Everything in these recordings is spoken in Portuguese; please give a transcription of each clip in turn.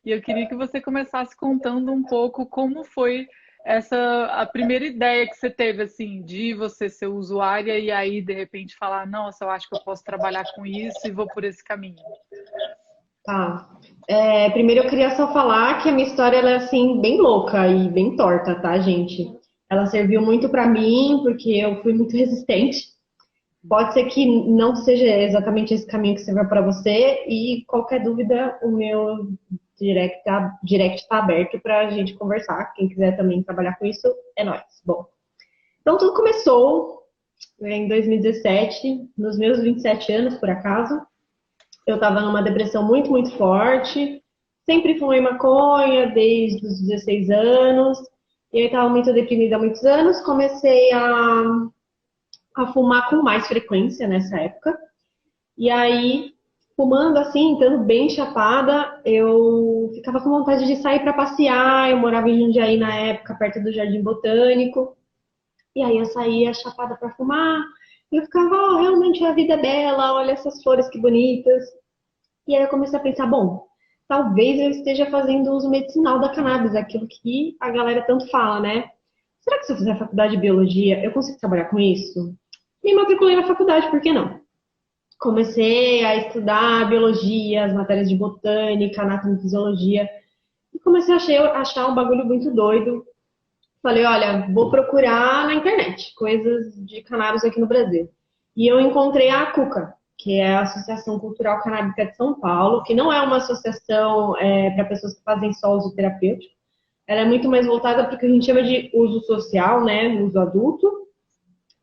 E eu queria que você começasse contando um pouco como foi a primeira ideia que você teve, assim, de você ser usuária e aí, de repente, falar, nossa, eu acho que eu posso trabalhar com isso e vou por esse caminho. Tá. Primeiro eu queria só falar que a minha história ela é assim bem louca e bem torta, tá, gente? Ela serviu muito pra mim porque eu fui muito resistente. Pode ser que não seja exatamente esse caminho que sirva pra você e qualquer dúvida, o meu direct tá aberto pra gente conversar. Quem quiser também trabalhar com isso, é nóis. Bom, então tudo começou em 2017, nos meus 27 anos, por acaso. Eu estava numa depressão muito, muito forte. Sempre fumei maconha desde os 16 anos. E aí estava muito deprimida há muitos anos. Comecei a fumar com mais frequência nessa época. E aí, fumando assim, estando bem chapada, eu ficava com vontade de sair para passear. Eu morava em Jundiaí na época, perto do Jardim Botânico. E aí eu saía chapada para fumar. E eu ficava, oh, realmente a vida é bela, olha essas flores que bonitas. E aí eu comecei a pensar, bom, talvez eu esteja fazendo uso medicinal da cannabis, aquilo que a galera tanto fala, né? Será que se eu fizer faculdade de biologia, eu consigo trabalhar com isso? Me matriculei na faculdade, por que não? Comecei a estudar biologia, as matérias de botânica, anatomofisiologia, e comecei a achar um bagulho muito doido. Falei, olha, vou procurar na internet coisas de cannabis aqui no Brasil. E eu encontrei a ACUCA, que é a Associação Cultural Canábica de São Paulo, que não é uma associação para pessoas que fazem só uso terapêutico. Ela é muito mais voltada para o que a gente chama de uso social, né, uso adulto.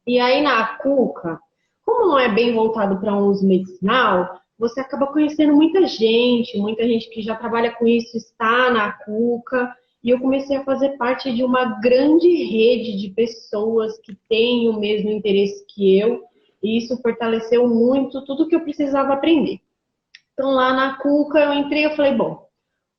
E aí na ACUCA, como não é bem voltado para um uso medicinal, você acaba conhecendo muita gente que já trabalha com isso está na ACUCA, e eu comecei a fazer parte de uma grande rede de pessoas que têm o mesmo interesse que eu, e isso fortaleceu muito tudo que eu precisava aprender. Então lá na CUCA eu entrei e falei, bom,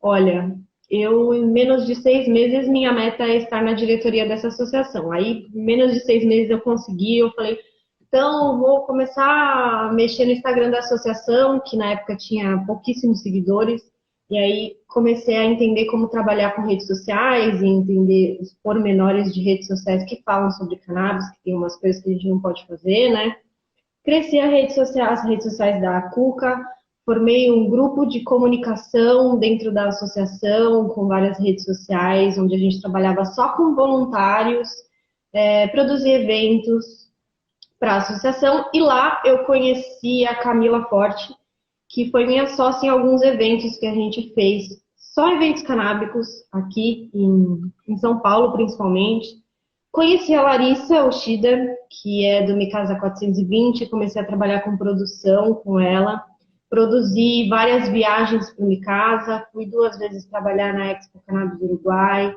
olha, eu em menos de 6 meses minha meta é estar na diretoria dessa associação. Aí, em menos de 6 meses eu consegui, eu falei, então eu vou começar a mexer no Instagram da associação, que na época tinha pouquíssimos seguidores, e aí comecei a entender como trabalhar com redes sociais e entender os pormenores de redes sociais que falam sobre cannabis, que tem umas coisas que a gente não pode fazer, né? Cresci as redes sociais da Cuca, formei um grupo de comunicação dentro da associação, com várias redes sociais, onde a gente trabalhava só com voluntários, produzia eventos para a associação, e lá eu conheci a Camila Forte, que foi minha sócia em alguns eventos que a gente fez, só eventos canábicos aqui em São Paulo, principalmente. Conheci a Larissa Oshida, que é do Mikasa 420, comecei a trabalhar com produção com ela. Produzi várias viagens para o Mikasa, fui 2 vezes trabalhar na Expo Cannabis do Uruguai,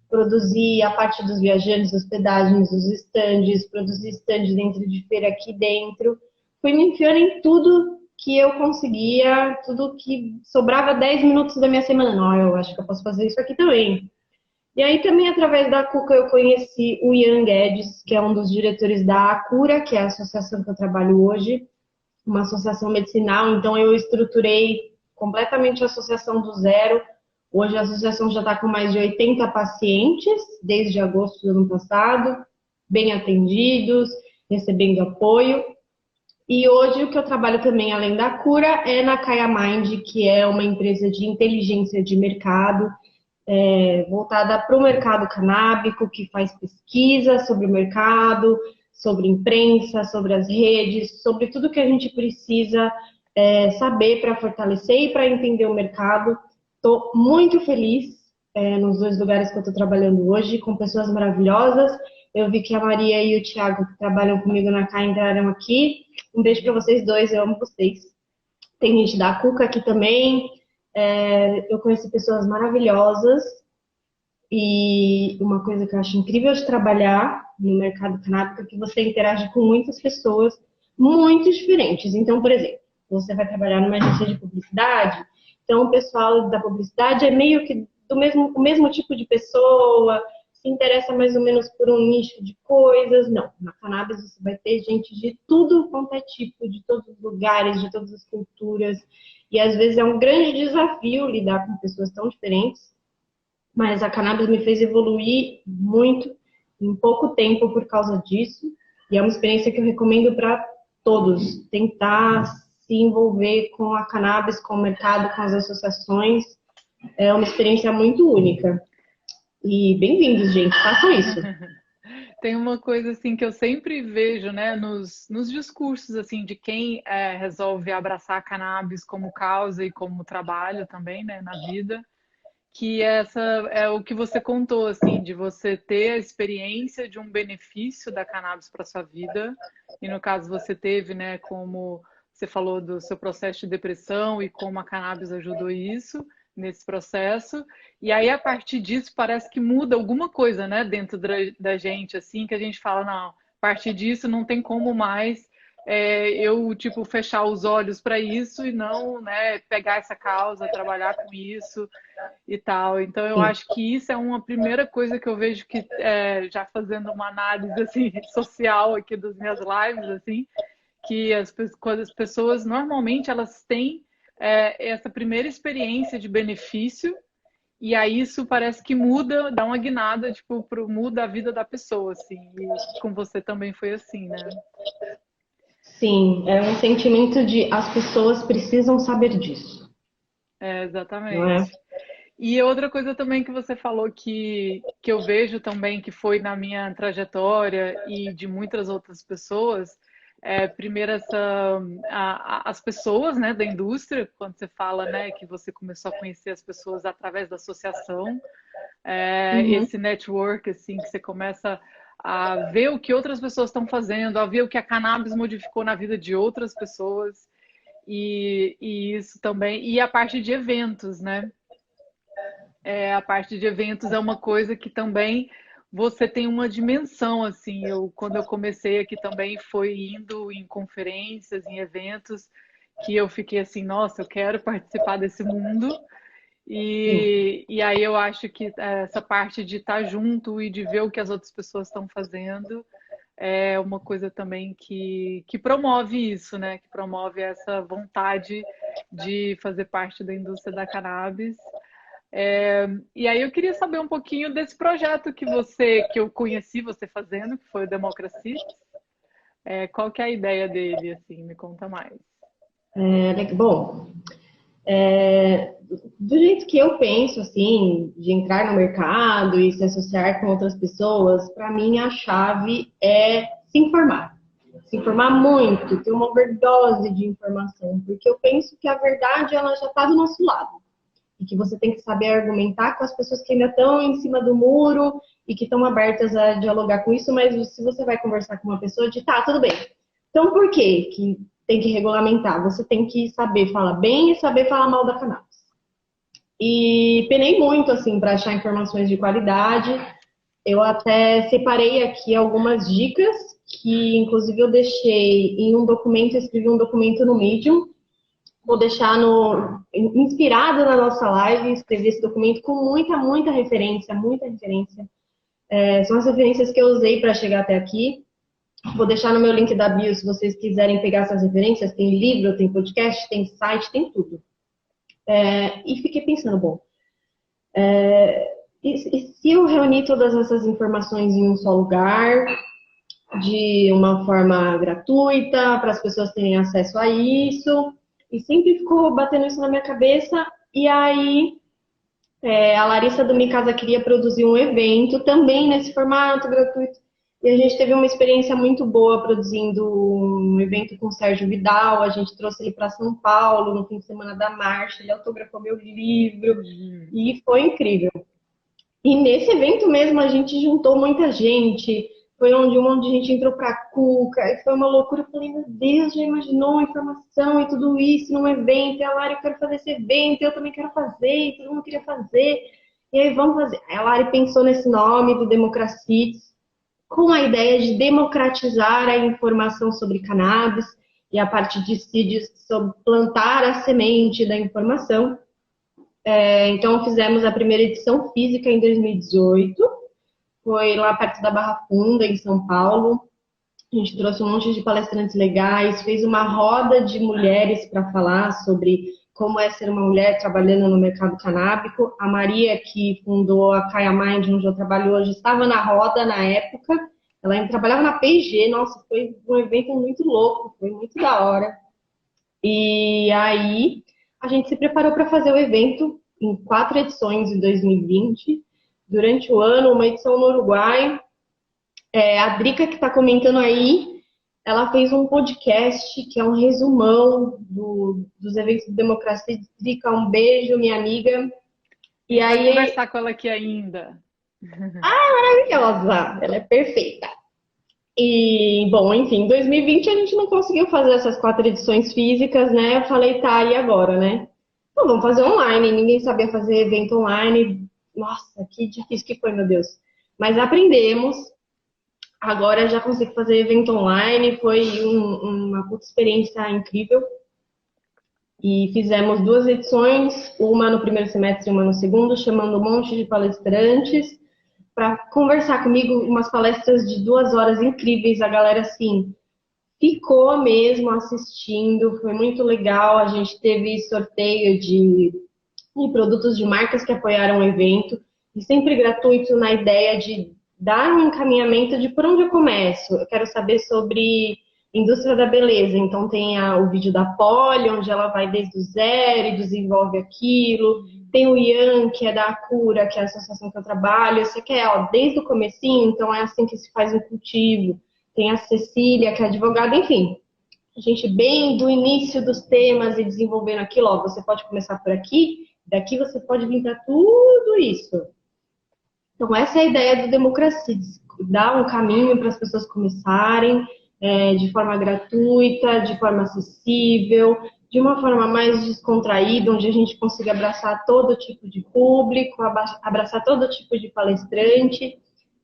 produzi a parte dos viajantes, hospedagens, os estandes, produzi estandes dentro de feira aqui dentro. Fui me enfiando em tudo que eu conseguia, tudo que sobrava 10 minutos da minha semana. Não, eu acho que eu posso fazer isso aqui também. E aí também, através da Cuca, eu conheci o Ian Guedes, que é um dos diretores da Acura, que é a associação que eu trabalho hoje, uma associação medicinal. Então, eu estruturei completamente a associação do zero. Hoje, a associação já está com mais de 80 pacientes, desde agosto do ano passado, bem atendidos, recebendo apoio. E hoje, o que eu trabalho também, além da cura, é na Kaya Mind, que é uma empresa de inteligência de mercado, voltada para o mercado canábico, que faz pesquisa sobre o mercado, sobre imprensa, sobre as redes, sobre tudo que a gente precisa saber para fortalecer e para entender o mercado. Estou muito feliz nos 2 lugares que eu estou trabalhando hoje, com pessoas maravilhosas. Eu vi que a Maria e o Thiago, que trabalham comigo na CA, entraram aqui. Um beijo para vocês dois, eu amo vocês. Tem gente da Cuca aqui também. Eu conheci pessoas maravilhosas e uma coisa que eu acho incrível de trabalhar no mercado canábico é que você interage com muitas pessoas muito diferentes. Então, por exemplo, você vai trabalhar numa agência de publicidade, então o pessoal da publicidade é meio que o mesmo tipo de pessoa, se interessa mais ou menos por um nicho de coisas. Não, na cannabis você vai ter gente de tudo quanto é tipo, de todos os lugares, de todas as culturas. E às vezes é um grande desafio lidar com pessoas tão diferentes. Mas a cannabis me fez evoluir muito em pouco tempo por causa disso. E é uma experiência que eu recomendo para todos. Tentar se envolver com a cannabis, com o mercado, com as associações. É uma experiência muito única. E bem-vindos, gente. Façam isso. Tem uma coisa assim que eu sempre vejo, né, nos discursos assim de quem resolve abraçar a cannabis como causa e como trabalho também, né, na vida, que essa é o que você contou, assim, de você ter a experiência de um benefício da cannabis para sua vida, e no caso você teve, né, como você falou do seu processo de depressão e como a cannabis ajudou isso nesse processo, e aí a partir disso parece que muda alguma coisa, né, dentro da gente, assim, que a gente fala, não, a partir disso não tem como mais eu, tipo, fechar os olhos para isso e não, né, pegar essa causa, trabalhar com isso, e tal. Então eu Sim. acho que isso é uma primeira coisa que eu vejo que já fazendo uma análise assim social aqui das minhas lives assim, que quando as pessoas normalmente elas têm essa primeira experiência de benefício e aí isso parece que muda, dá uma guinada, tipo, muda a vida da pessoa, assim. E com você também foi assim, né? Sim, é um sentimento de as pessoas precisam saber disso, não é? Exatamente. E outra coisa também que você falou que eu vejo também que foi na minha trajetória e de muitas outras pessoas, primeiro as pessoas, né, da indústria, quando você fala, né, que você começou a conhecer as pessoas através da associação, Uhum. esse network, assim, que você começa a ver o que outras pessoas estão fazendo, a ver o que a cannabis modificou na vida de outras pessoas, e isso também, e a parte de eventos, né? A parte de eventos é uma coisa que também você tem uma dimensão, assim, quando eu comecei aqui também foi indo em conferências, em eventos, que eu fiquei assim, nossa, eu quero participar desse mundo, Sim. e aí eu acho que essa parte de estar junto e de ver o que as outras pessoas estão fazendo é uma coisa também que promove isso, né? Que promove essa vontade de fazer parte da indústria da cannabis. E aí eu queria saber um pouquinho desse projeto que eu conheci você fazendo, que foi o Democracy. Qual que é a ideia dele, assim? Me conta mais. Bom, do jeito que eu penso, assim, de entrar no mercado e se associar com outras pessoas, para mim a chave é se informar. Se informar muito, ter uma overdose de informação, porque eu penso que a verdade ela já está do nosso lado. E que você tem que saber argumentar com as pessoas que ainda estão em cima do muro e que estão abertas a dialogar com isso, mas se você vai conversar com uma pessoa de tá, tudo bem. Então por quê que tem que regulamentar? Você tem que saber falar bem e saber falar mal da cannabis. E penei muito assim para achar informações de qualidade. Eu até separei aqui algumas dicas que inclusive eu deixei em um documento, eu escrevi um documento no Medium. Vou deixar inspirado na nossa live, escrevi esse documento com muita referência, muita referência. São as referências que eu usei para chegar até aqui. Vou deixar no meu link da bio se vocês quiserem pegar essas referências. Tem livro, tem podcast, tem site, tem tudo. E fiquei pensando, bom, e se eu reunir todas essas informações em um só lugar, de uma forma gratuita, para as pessoas terem acesso a isso? E sempre ficou batendo isso na minha cabeça. E aí, a Larissa do Mi Casa queria produzir um evento também nesse formato gratuito. E a gente teve uma experiência muito boa produzindo um evento com o Sérgio Vidal. A gente trouxe ele para São Paulo no fim de semana da marcha. Ele autografou meu livro e foi incrível. E nesse evento mesmo a gente juntou muita gente. Foi onde um monte de gente entrou pra Cuca. E foi uma loucura. Eu falei, meu Deus, já imaginou a informação e tudo isso num evento? E a Lari, eu quero fazer esse evento, eu também quero fazer, e todo mundo queria fazer. E aí, vamos fazer. Aí a Lari pensou nesse nome do Democracites, com a ideia de democratizar a informação sobre cannabis e a parte de CIDs sobre plantar a semente da informação. Então, fizemos a primeira edição física em 2018. foi lá perto da Barra Funda, em São Paulo. A gente trouxe um monte de palestrantes legais, fez uma roda de mulheres para falar sobre como é ser uma mulher trabalhando no mercado canábico. A Maria, que fundou a Kaya Mind, onde eu trabalho hoje, estava na roda na época. Ela ainda trabalhava na P&G. Nossa, foi um evento muito louco, foi muito da hora. E aí a gente se preparou para fazer o evento em 4 edições em 2020. Durante o ano, uma edição no Uruguai. A Drica, que está comentando aí, ela fez um podcast que é um resumão dos eventos de democracia. Drica, um beijo, minha amiga. E aí, vai conversar com ela aqui ainda. Maravilhosa, ela é perfeita. E, bom, enfim, em 2020 a gente não conseguiu fazer essas 4 edições físicas, né? Eu falei, tá, e agora, né? Então, vamos fazer online. Ninguém sabia fazer evento online. Nossa, que difícil que foi, meu Deus. Mas aprendemos. Agora já consigo fazer evento online. Foi uma puta experiência incrível. E fizemos 2 edições, uma no primeiro semestre e uma no segundo, chamando um monte de palestrantes para conversar comigo, umas palestras de 2 horas incríveis. A galera, assim, ficou mesmo assistindo, foi muito legal. A gente teve sorteio de produtos de marcas que apoiaram o evento, e sempre gratuito, na ideia de dar um encaminhamento de por onde eu começo. Eu quero saber sobre indústria da beleza, então tem o vídeo da Polly, onde ela vai desde o zero e desenvolve aquilo. Tem o Ian, que é da Acura, que é a associação que eu trabalho. Você quer, desde o comecinho, então é assim que se faz um cultivo. Tem a Cecília, que é advogada, enfim. A gente bem do início dos temas e desenvolvendo aquilo, você pode começar por aqui, daqui você pode vir para tudo isso. Então essa é a ideia do Democracia, dar um caminho para as pessoas começarem, de forma gratuita, de forma acessível, de uma forma mais descontraída, onde a gente consiga abraçar todo tipo de público, abraçar todo tipo de palestrante.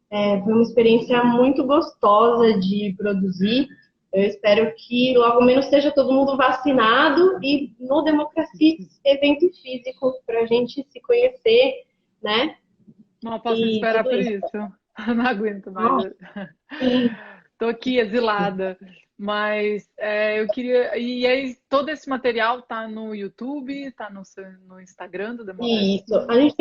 Foi uma experiência muito gostosa de produzir. Eu espero que logo menos esteja todo mundo vacinado e no Democracia, evento físico, para a gente se conhecer, né? Não posso esperar por isso. Não aguento mais. Estou aqui exilada. Mas eu queria. E aí, todo esse material tá no YouTube, tá no Instagram do Democracia? Isso. A gente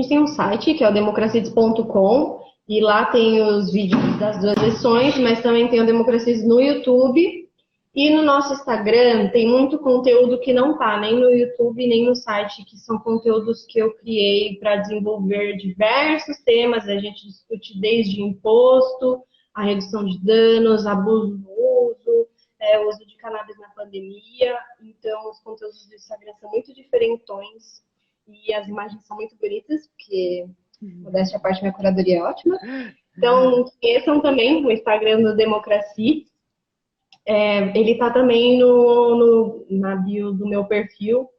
tem um site que é o democracias.com e lá tem os vídeos das 2 lições, mas também tem o Democracias no YouTube. E no nosso Instagram tem muito conteúdo que não tá nem no YouTube nem no site, que são conteúdos que eu criei para desenvolver diversos temas. A gente discute desde imposto, a redução de danos, abuso no uso, o uso de cannabis na pandemia. Então, os conteúdos do Instagram são muito diferentões e as imagens são muito bonitas, porque, modéstia à parte, minha curadoria é ótima. Então, conheçam também o Instagram do Democracia. Ele está também na bio do meu perfil,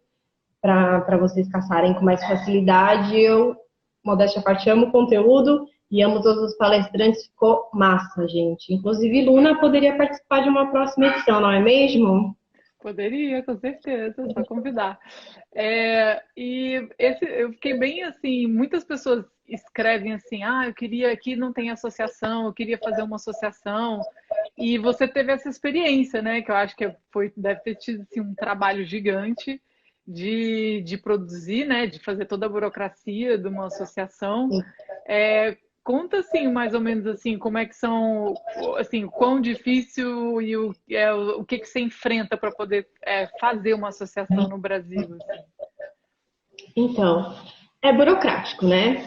para vocês caçarem com mais facilidade. Eu, modéstia à parte, amo o conteúdo e amo todos os palestrantes. Ficou massa, gente. Inclusive, Luna poderia participar de uma próxima edição, não é mesmo? Poderia, com certeza, só convidar. Eu fiquei bem assim, muitas pessoas escrevem assim, eu queria, aqui não tem associação, eu queria fazer uma associação. E você teve essa experiência, né? Que eu acho que deve ter tido assim, um trabalho gigante de produzir, né? De fazer toda a burocracia de uma associação. Conta assim, mais ou menos assim, como é que são, assim, o quão difícil e o que você enfrenta para poder fazer uma associação no Brasil. Assim. Então, é burocrático, né?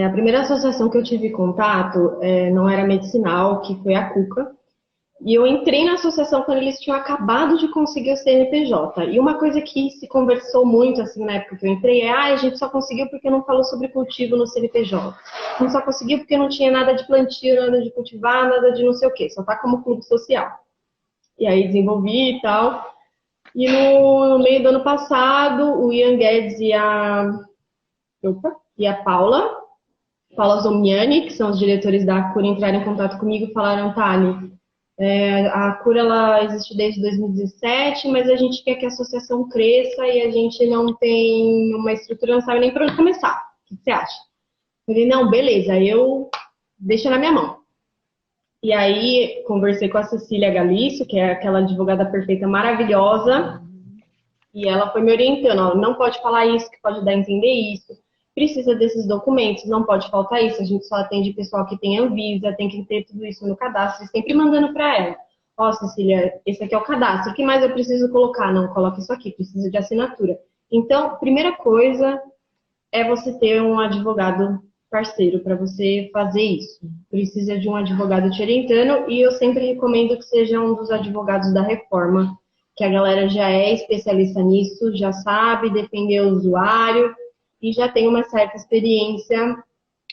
A primeira associação que eu tive contato não era medicinal, que foi a Cuca. E eu entrei na associação quando eles tinham acabado de conseguir o CNPJ. E uma coisa que se conversou muito, assim, na época que eu entrei, a gente só conseguiu porque não falou sobre cultivo no CNPJ. Não só conseguiu porque não tinha nada de plantio, nada de cultivar, nada de não sei o quê. Só tá como clube social. E aí desenvolvi e tal. E no meio do ano passado, o Ian Guedes e a Paula Zomiani, que são os diretores da Acura, entraram em contato comigo e falaram, Thali, a Acura ela existe desde 2017, mas a gente quer que a associação cresça e a gente não tem uma estrutura, não sabe nem por onde começar. O que você acha? Falei, não, beleza, eu deixa na minha mão. E aí, conversei com a Cecília Galício, que é aquela advogada perfeita maravilhosa, e ela foi me orientando, ó, não pode falar isso, que pode dar a entender isso, precisa desses documentos, não pode faltar isso, a gente só atende pessoal que tem Anvisa, tem que ter tudo isso no cadastro, e sempre mandando para ela. Ó, Cecília, esse aqui é o cadastro, o que mais eu preciso colocar? Não, coloca isso aqui, precisa de assinatura. Então, primeira coisa é você ter um advogado parceiro para você fazer isso. Precisa de um advogado te orientando e eu sempre recomendo que seja um dos advogados da reforma, que a galera já é especialista nisso, já sabe defender o usuário e já tem uma certa experiência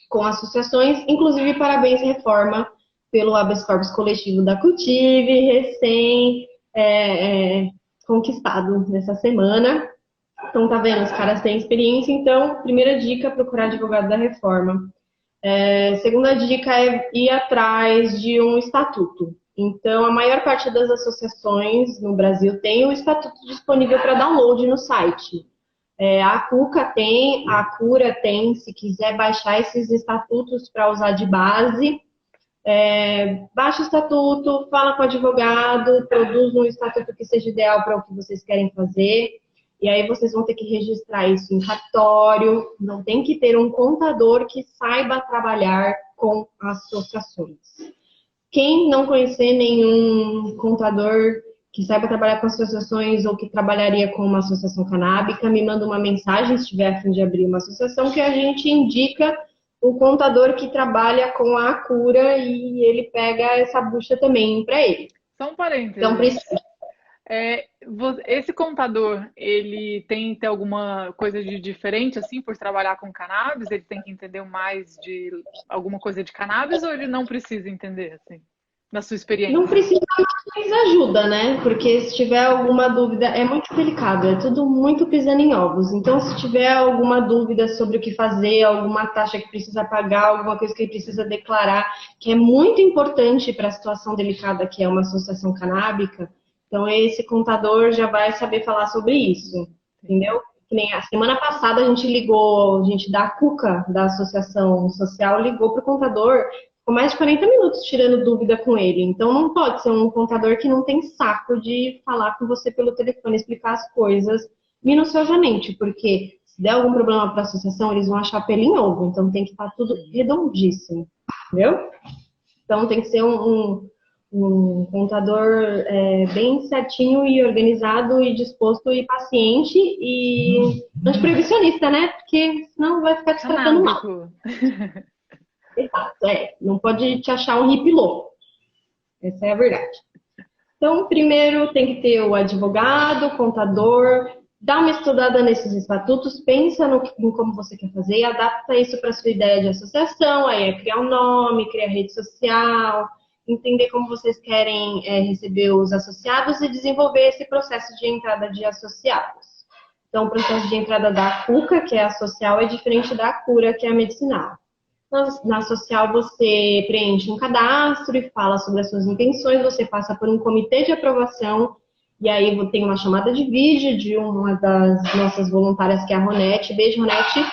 com associações. Inclusive, parabéns, Reforma, pelo habeas corpus coletivo da Cultive, conquistado nessa semana. Então, tá vendo? Os caras têm experiência. Então, primeira dica, procurar advogado da reforma. Segunda dica é ir atrás de um estatuto. Então, a maior parte das associações no Brasil tem o estatuto disponível para download no site. A CUCA tem, a CURA tem, se quiser baixar esses estatutos para usar de base, baixa o estatuto, fala com o advogado, produz um estatuto que seja ideal para o que vocês querem fazer. E aí vocês vão ter que registrar isso em cartório, não tem que ter um contador que saiba trabalhar com associações. Quem não conhecer nenhum contador que saiba trabalhar com associações ou que trabalharia com uma associação canábica, me manda uma mensagem se tiver a fim de abrir uma associação, que a gente indica um contador que trabalha com a cura e ele pega essa bucha também para ele. Só um parênteses. Então, precisa. Esse contador, ele tem que ter alguma coisa de diferente, assim, por trabalhar com cannabis? Ele tem que entender mais de alguma coisa de cannabis ou ele não precisa entender, assim, na sua experiência? Não precisa, mas ajuda, né? Porque se tiver alguma dúvida, é muito delicado, é tudo muito pisando em ovos. Então, se tiver alguma dúvida sobre o que fazer, alguma taxa que precisa pagar, alguma coisa que precisa declarar, que é muito importante para a situação delicada que é uma associação canábica, então esse contador já vai saber falar sobre isso, entendeu? Que nem a semana passada a gente da CUCA, da Associação Social, ligou para o contador, ficou mais de 40 minutos tirando dúvida com ele. Então não pode ser um contador que não tem saco de falar com você pelo telefone, explicar as coisas minuciosamente, porque se der algum problema para a associação, eles vão achar pelo em ovo, então tem que estar tudo redondíssimo, entendeu? Então tem que ser um contador bem certinho e organizado e disposto e paciente e antiproibicionista, né? Porque senão vai ficar te tratando mal. Exato, não pode te achar um hippie louco. Essa é a verdade. Então, primeiro tem que ter o advogado, o contador, dá uma estudada nesses estatutos, pensa em como você quer fazer e adapta isso para a sua ideia de associação, aí é criar um nome, criar rede social, entender como vocês querem receber os associados e desenvolver esse processo de entrada de associados. Então, o processo de entrada da CUCA, que é a social, é diferente da CURA, que é a medicinal. Na social, você preenche um cadastro e fala sobre as suas intenções, você passa por um comitê de aprovação, e aí tem uma chamada de vídeo de uma das nossas voluntárias, que é a Ronete. Beijo, Ronete.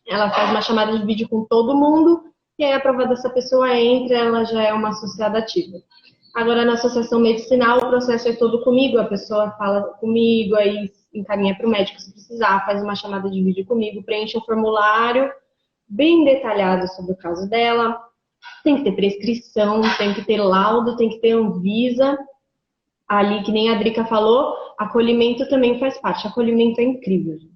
Ela faz uma chamada de vídeo com todo mundo, e aí, aprovada essa pessoa entra, ela já é uma associada ativa. Agora, na associação medicinal, o processo é todo comigo, a pessoa fala comigo, aí encaminha para o médico se precisar, faz uma chamada de vídeo comigo, preenche um formulário bem detalhado sobre o caso dela, tem que ter prescrição, tem que ter laudo, tem que ter Anvisa. Ali, que nem a Drica falou, acolhimento também faz parte. Acolhimento é incrível, gente.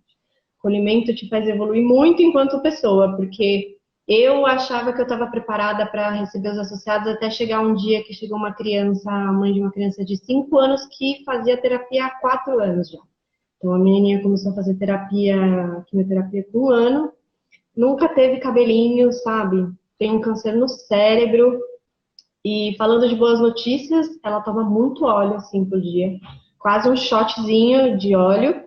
Acolhimento te faz evoluir muito enquanto pessoa, porque eu achava que eu estava preparada para receber os associados até chegar um dia que chegou uma criança, a mãe de uma criança de 5 anos que fazia terapia há 4 anos já. Então a menininha começou a fazer quimioterapia com 1 ano, nunca teve cabelinho, sabe? Tem um câncer no cérebro. E falando de boas notícias, ela toma muito óleo assim por dia, quase um shotzinho de óleo.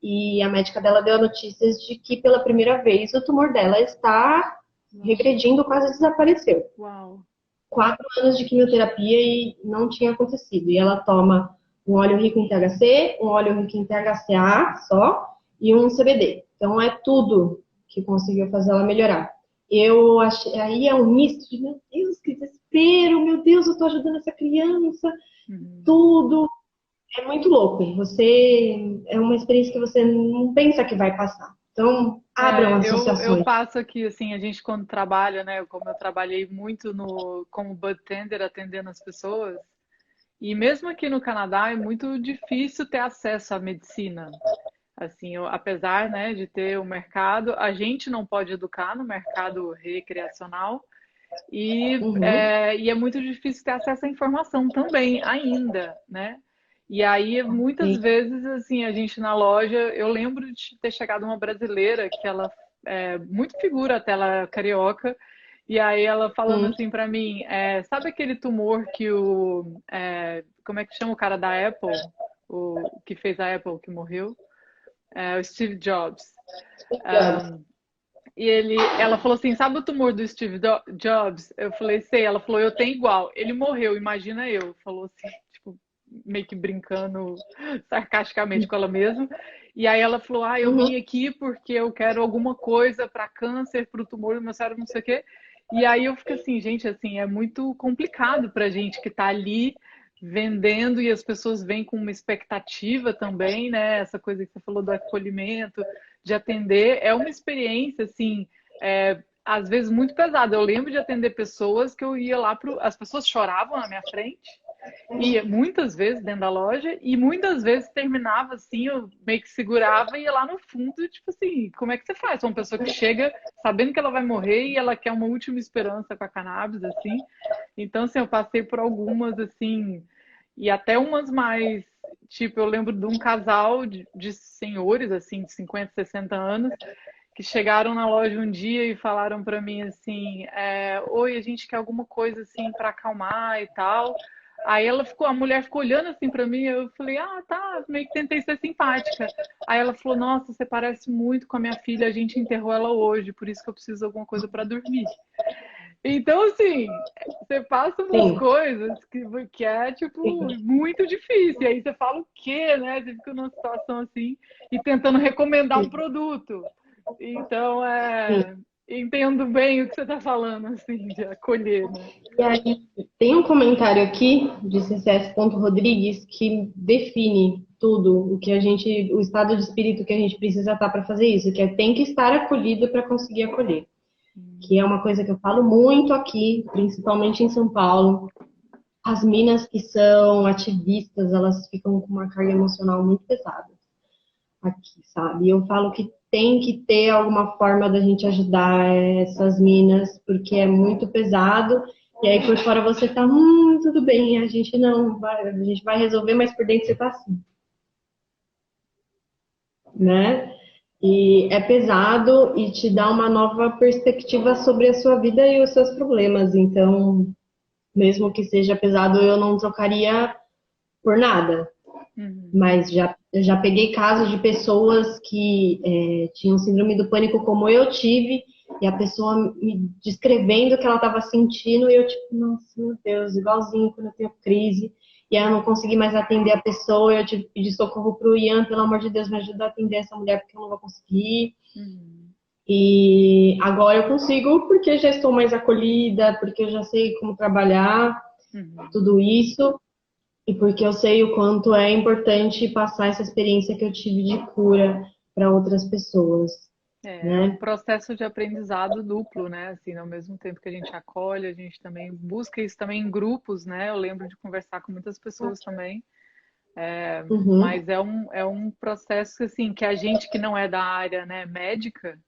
E a médica dela deu notícias de que pela primeira vez o tumor dela está regredindo, quase desapareceu. Uau. 4 anos de quimioterapia e não tinha acontecido. E ela toma um óleo rico em THC, um óleo rico em THCA só e um CBD. Então é tudo que conseguiu fazer ela melhorar. aí é um misto de, meu Deus, que desespero, meu Deus, eu tô ajudando essa criança, Uhum. tudo. É muito louco. É uma experiência que você não pensa que vai passar. Então, abram Eu associações. passo aqui, assim, a gente quando trabalha, né, como eu trabalhei muito como bartender, atendendo as pessoas, e mesmo aqui no Canadá é muito difícil ter acesso à medicina. Assim, apesar, né, de ter o mercado, a gente não pode educar no mercado recreacional Uhum, e é muito difícil ter acesso à informação também, ainda, né? E aí, muitas sim. vezes, assim, a gente na loja, eu lembro de ter chegado uma brasileira que ela é muito figura até, ela é carioca, e aí ela falando Hum, assim pra mim, sabe aquele tumor que como é que chama o cara da Apple, o que fez a Apple, que morreu? O Steve Jobs. obrigada. Ela falou assim, sabe o tumor do Steve Jobs? Eu falei, sei. Ela falou, eu tenho igual. Ele morreu, imagina eu. Falou assim, tipo, meio que brincando sarcasticamente com ela mesma. E aí ela falou, eu Uhum, vim aqui porque eu quero alguma coisa para câncer, para o tumor do meu cérebro, não sei o quê. E aí eu fico assim, gente, assim, é muito complicado pra gente que tá ali vendendo e as pessoas vêm com uma expectativa também, né? Essa coisa que você falou do acolhimento, de atender, é uma experiência, assim, às vezes muito pesada. Eu lembro de atender pessoas que eu ia lá as pessoas choravam na minha frente, e muitas vezes dentro da loja, e muitas vezes terminava assim, eu meio que segurava e ia lá no fundo, tipo assim, como é que você faz? Uma pessoa que chega sabendo que ela vai morrer e ela quer uma última esperança com a cannabis, assim. Então, assim, eu passei por algumas, assim, e até umas mais, tipo, eu lembro de um casal de senhores, assim, de 50, 60 anos, que chegaram na loja um dia e falaram para mim assim, oi, a gente quer alguma coisa assim para acalmar e tal. Aí a mulher ficou olhando assim para mim, eu falei, tá, meio que tentei ser simpática. Aí ela falou, nossa, você parece muito com a minha filha, a gente enterrou ela hoje, por isso que eu preciso de alguma coisa para dormir. Então, assim, você passa umas sim, coisas que é, tipo, sim, muito difícil. E aí você fala o quê, né? Você fica numa situação assim e tentando recomendar um sim, produto. Então, sim. entendo bem o que você está falando, assim, de acolher, né? E aí, tem um comentário aqui de CCS. Rodrigues que define tudo o que o estado de espírito que a gente precisa estar para fazer isso, que é tem que estar acolhido para conseguir acolher, que é uma coisa que eu falo muito aqui, principalmente em São Paulo. As minas que são ativistas, elas ficam com uma carga emocional muito pesada aqui, sabe? E eu falo que tem que ter alguma forma da gente ajudar essas minas, porque é muito pesado. E aí por fora você tá, tudo bem, a gente não vai, a gente vai resolver, mas por dentro você tá assim, né? E é pesado e te dá uma nova perspectiva sobre a sua vida e os seus problemas. Então, mesmo que seja pesado, eu não trocaria por nada. Uhum. Mas eu já peguei casos de pessoas que tinham síndrome do pânico como eu tive, e a pessoa me descrevendo o que ela estava sentindo, e eu tipo, nossa, meu Deus, igualzinho quando eu tenho crise, e aí eu não consegui mais atender a pessoa, eu tive que pedir socorro pro Ian, pelo amor de Deus, me ajuda a atender essa mulher, porque eu não vou conseguir. Uhum. E agora eu consigo porque já estou mais acolhida, porque eu já sei como trabalhar Uhum. tudo isso. E porque eu sei o quanto é importante passar essa experiência que eu tive de cura para outras pessoas, É um né? processo de aprendizado duplo, né? Assim, ao mesmo tempo que a gente acolhe, a gente também busca isso também em grupos, né? Eu lembro de conversar com muitas pessoas também. Uhum. Mas é um processo assim que a gente que não é da área, né, médica,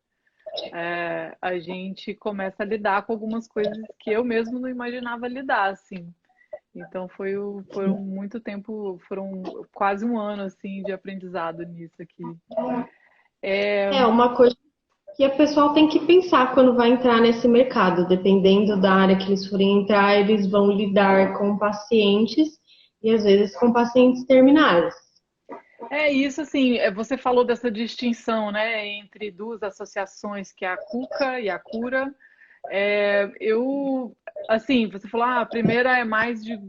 a gente começa a lidar com algumas coisas que eu mesmo não imaginava lidar, assim. Então foram muito tempo, foram quase um ano assim de aprendizado nisso aqui. É uma coisa que a pessoa tem que pensar quando vai entrar nesse mercado. Dependendo da área que eles forem entrar, eles vão lidar com pacientes e às vezes com pacientes terminais. É isso, assim, você falou dessa distinção, né, entre duas associações, que é a Cuca e a Cura. Assim, você falou, a primeira é mais de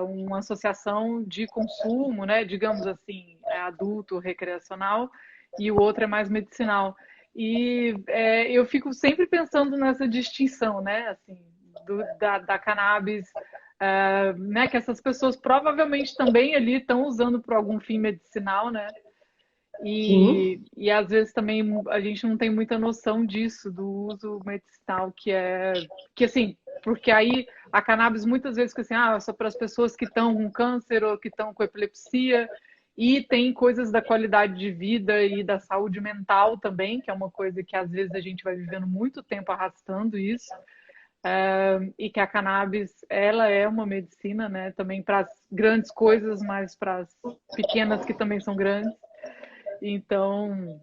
uma associação de consumo, né, digamos assim, adulto, recreacional, e o outro é mais medicinal. Eu fico sempre pensando nessa distinção, né? Assim, da cannabis, né? Que essas pessoas provavelmente também ali estão usando por algum fim medicinal, né? Sim, E às vezes também a gente não tem muita noção disso, do uso medicinal, que assim, porque aí a cannabis muitas vezes fica assim, só para as pessoas que estão com câncer ou que estão com epilepsia, e tem coisas da qualidade de vida e da saúde mental também, que é uma coisa que às vezes a gente vai vivendo muito tempo arrastando isso, e que a cannabis, ela é uma medicina, né, também para as grandes coisas, mas para as pequenas que também são grandes. Então,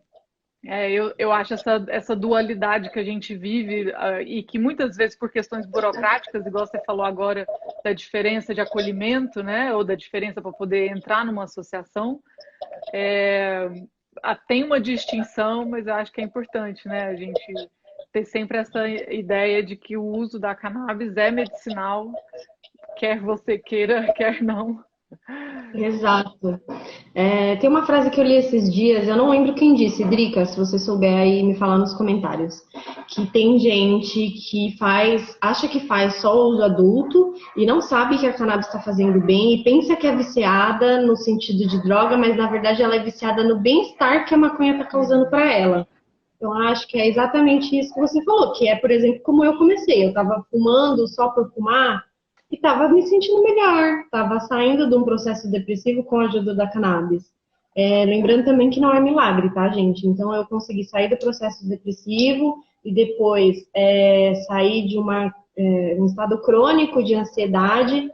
eu acho essa dualidade que a gente vive, e que muitas vezes por questões burocráticas, igual você falou agora, da diferença de acolhimento, né, ou da diferença para poder entrar numa associação, tem uma distinção, mas eu acho que é importante, né, a gente ter sempre essa ideia de que o uso da cannabis é medicinal, quer você queira, quer não. exato. Tem uma frase que eu li esses dias, eu não lembro quem disse, Drica, se você souber aí me falar nos comentários, que tem gente que acha que faz só uso adulto e não sabe que a cannabis está fazendo bem e pensa que é viciada no sentido de droga, mas na verdade ela é viciada no bem-estar que a maconha está causando para ela. Então, acho que é exatamente isso que você falou, que é, por exemplo, como eu comecei. Eu estava fumando só por fumar e estava me sentindo melhor, estava saindo de um processo depressivo com a ajuda da cannabis. Lembrando também que não é milagre, tá, gente? Então, eu consegui sair do processo depressivo e depois sair de um estado crônico de ansiedade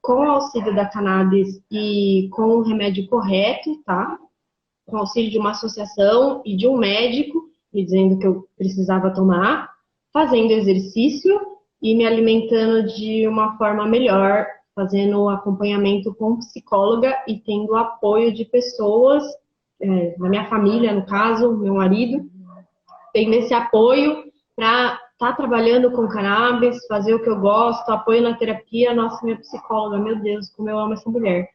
com o auxílio da cannabis e com o remédio correto, tá? Com auxílio de uma associação e de um médico, me dizendo que eu precisava tomar, fazendo exercício e me alimentando de uma forma melhor, fazendo acompanhamento com psicóloga e tendo apoio de pessoas, da minha família, no caso, meu marido, tendo esse apoio para estar trabalhando com cannabis, fazer o que eu gosto, apoio na terapia. Nossa, minha psicóloga, meu Deus, como eu amo essa mulher.